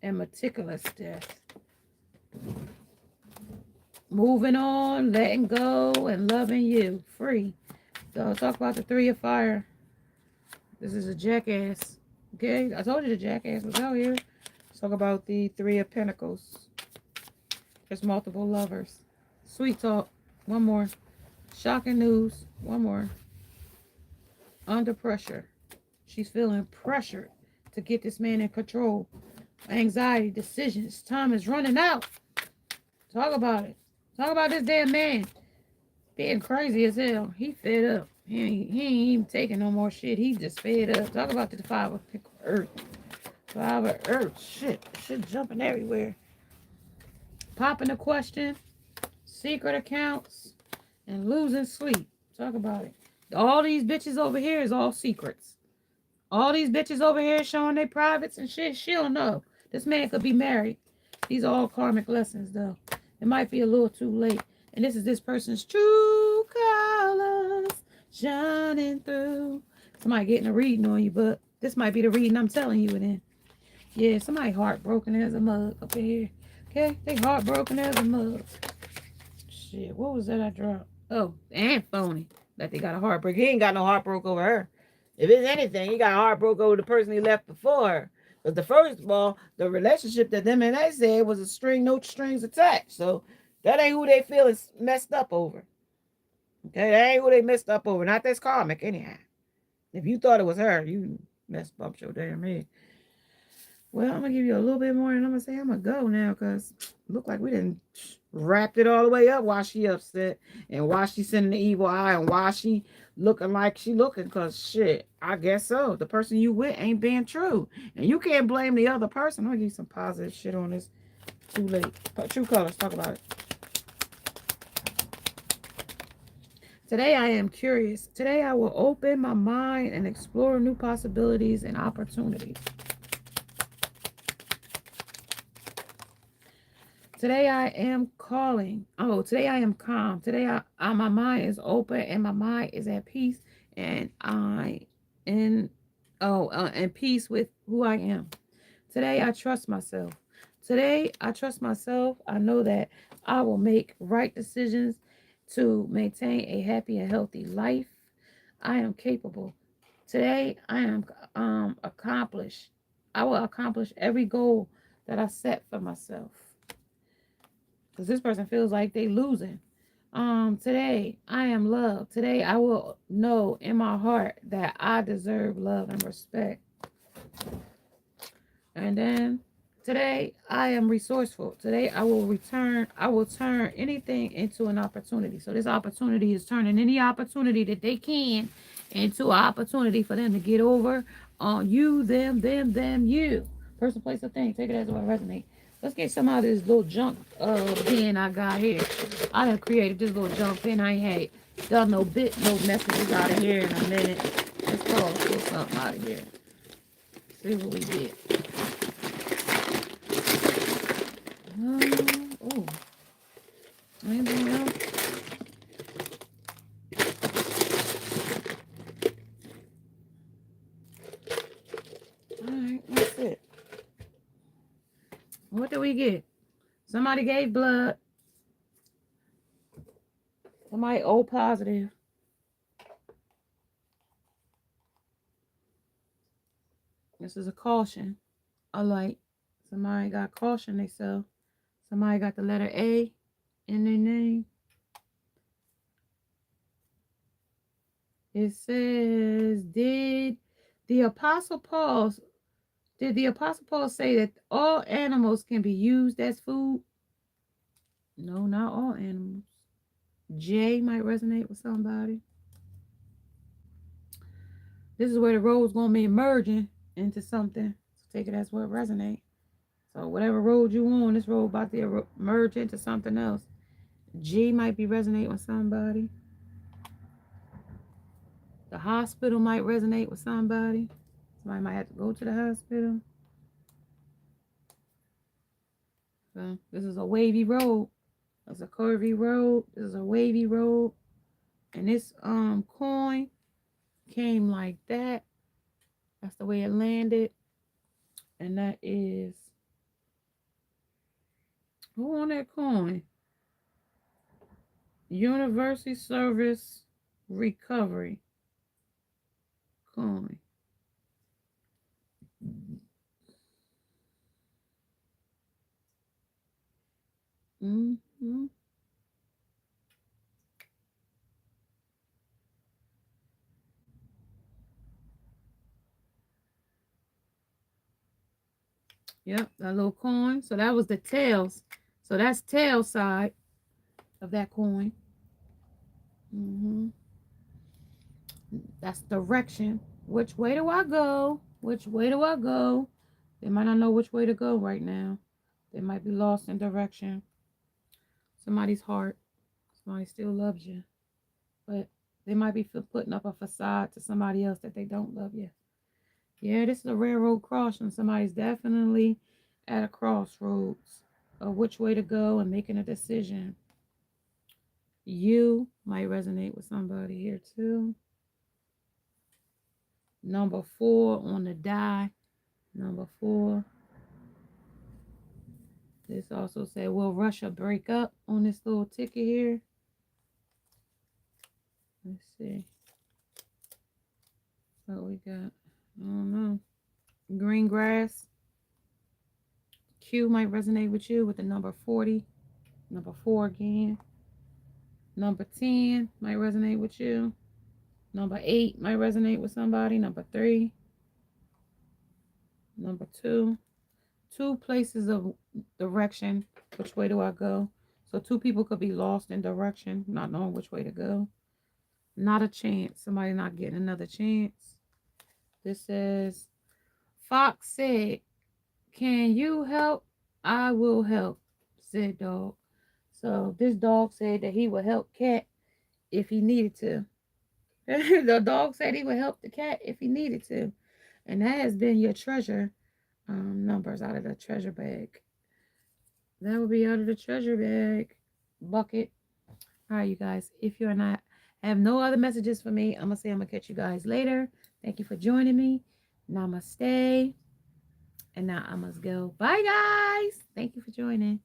And meticulous death. Moving on, letting go, and loving you. Free. So talk about the 3 of Fire. This is a jackass. Okay? I told you the jackass was out here. Let's talk about the 3 of Pentacles. There's multiple lovers. Sweet talk. One more. Shocking news. One more. Under pressure. She's feeling pressured to get this man in control. Anxiety, decisions. Time is running out. Talk about it. Talk about this damn man being crazy as hell. He fed up. He ain't even taking no more shit. He just fed up. Talk about the 5 of Earth. 5 of Earth. Shit jumping everywhere. Popping the question. Secret accounts. And losing sleep. Talk about it. All these bitches over here is all secrets. All these bitches over here showing their privates and shit. She don't know. This man could be married. These are all karmic lessons, though. It might be a little too late. And this is this person's true colors shining through. Somebody getting a reading on you, but this might be the reading I'm telling you it in. Yeah, somebody heartbroken as a mug up in here. Okay? They heartbroken as a mug. Shit, what was that I dropped? Oh, and phony. That they got a heartbreak. He ain't got no heartbreak over her. If it's anything, he got heartbroken over the person he left before her. But the first of all, the relationship that them and they said was a string, no strings attached. So that ain't who they feel is messed up over. Okay, that ain't who they messed up over. Not this karmic, anyhow. If you thought it was her, you messed up your damn head. Well, I'm gonna give you a little bit more, and I'm gonna say I'm gonna go now, cause look like we didn't wrapped it all the way up. Why she upset, and why she sending the evil eye, and why she looking like she looking? Cause shit, I guess so. The person you with ain't being true, and you can't blame the other person. I'm gonna give you some positive shit on this. Too late. True colors. Talk about it. Today I am curious. Today I will open my mind and explore new possibilities and opportunities. Today I am calling. Oh, today I am calm. Today my mind is open and my mind is at peace, and I in in peace with who I am. Today I trust myself. Today I trust myself. I know that I will make right decisions to maintain a happy and healthy life. I am capable. Today I am accomplished. I will accomplish every goal that I set for myself. Because this person feels like they losing. Today I am loved. Today I will know in my heart that I deserve love and respect. And then today I am resourceful. Today I will turn anything into an opportunity. So this opportunity is turning any opportunity that they can into an opportunity for them to get over on you, them, you. Person, place, or thing. Take it as what resonates. Let's get some of this little junk pen I got here. I have created this little junk pen. I ain't had done no messages out of here in a minute. Let's pull something out of here. See what we get. Oh, anything else? Alright, that's it. What do we get? Somebody gave blood. Somebody O positive. This is a caution. A light. Somebody got caution themselves. Somebody got the letter A in their name. It says, did the Apostle Paul say that all animals can be used as food? No, not all animals. J might resonate with somebody. This is where the road's going to be merging into something. So take it as what resonates. So whatever road you on, this road about to merge into something else. G might be resonating with somebody. The hospital might resonate with somebody. Somebody might have to go to the hospital. So this is a wavy road. It's a curvy road. This is a wavy road. And this coin came like that. That's the way it landed. And that is, who on that coin? University Service Recovery coin. Mm-hmm. Yep, that little coin. So that was the tails. So that's tail side of that coin. Mm-hmm. That's direction. Which way do I go? Which way do I go? They might not know which way to go right now. They might be lost in direction. Somebody's heart. Somebody still loves you. But They might be putting up a facade to somebody else that they don't love you. Yeah, this is a railroad crossing. Somebody's definitely at a crossroads of which way to go and making a decision. You might resonate with somebody here too. Number 4 on the die. Number 4. This also said, will Russia break up on this little ticket here? Let's see. What we got? I don't know. Green grass. Q might resonate with you with the number 40. Number 4 again. Number 10 might resonate with you. Number 8 might resonate with somebody. Number 3. Number 2. 2 places of direction. Which way do I go? So 2 people could be lost in direction, not knowing which way to go. Not a chance. Somebody not getting another chance. This says, Fox said, can you help? I will help, said dog. So this dog said that he would help cat if he needed to. The dog said he would help the cat if he needed to. And that has been your treasure numbers out of the treasure bag. That would be out of the treasure bag bucket. All right, you guys. If you're not have no other messages for me, I'm going to say I'm going to catch you guys later. Thank you for joining me. Namaste. And now I must go. Bye, guys. Thank you for joining.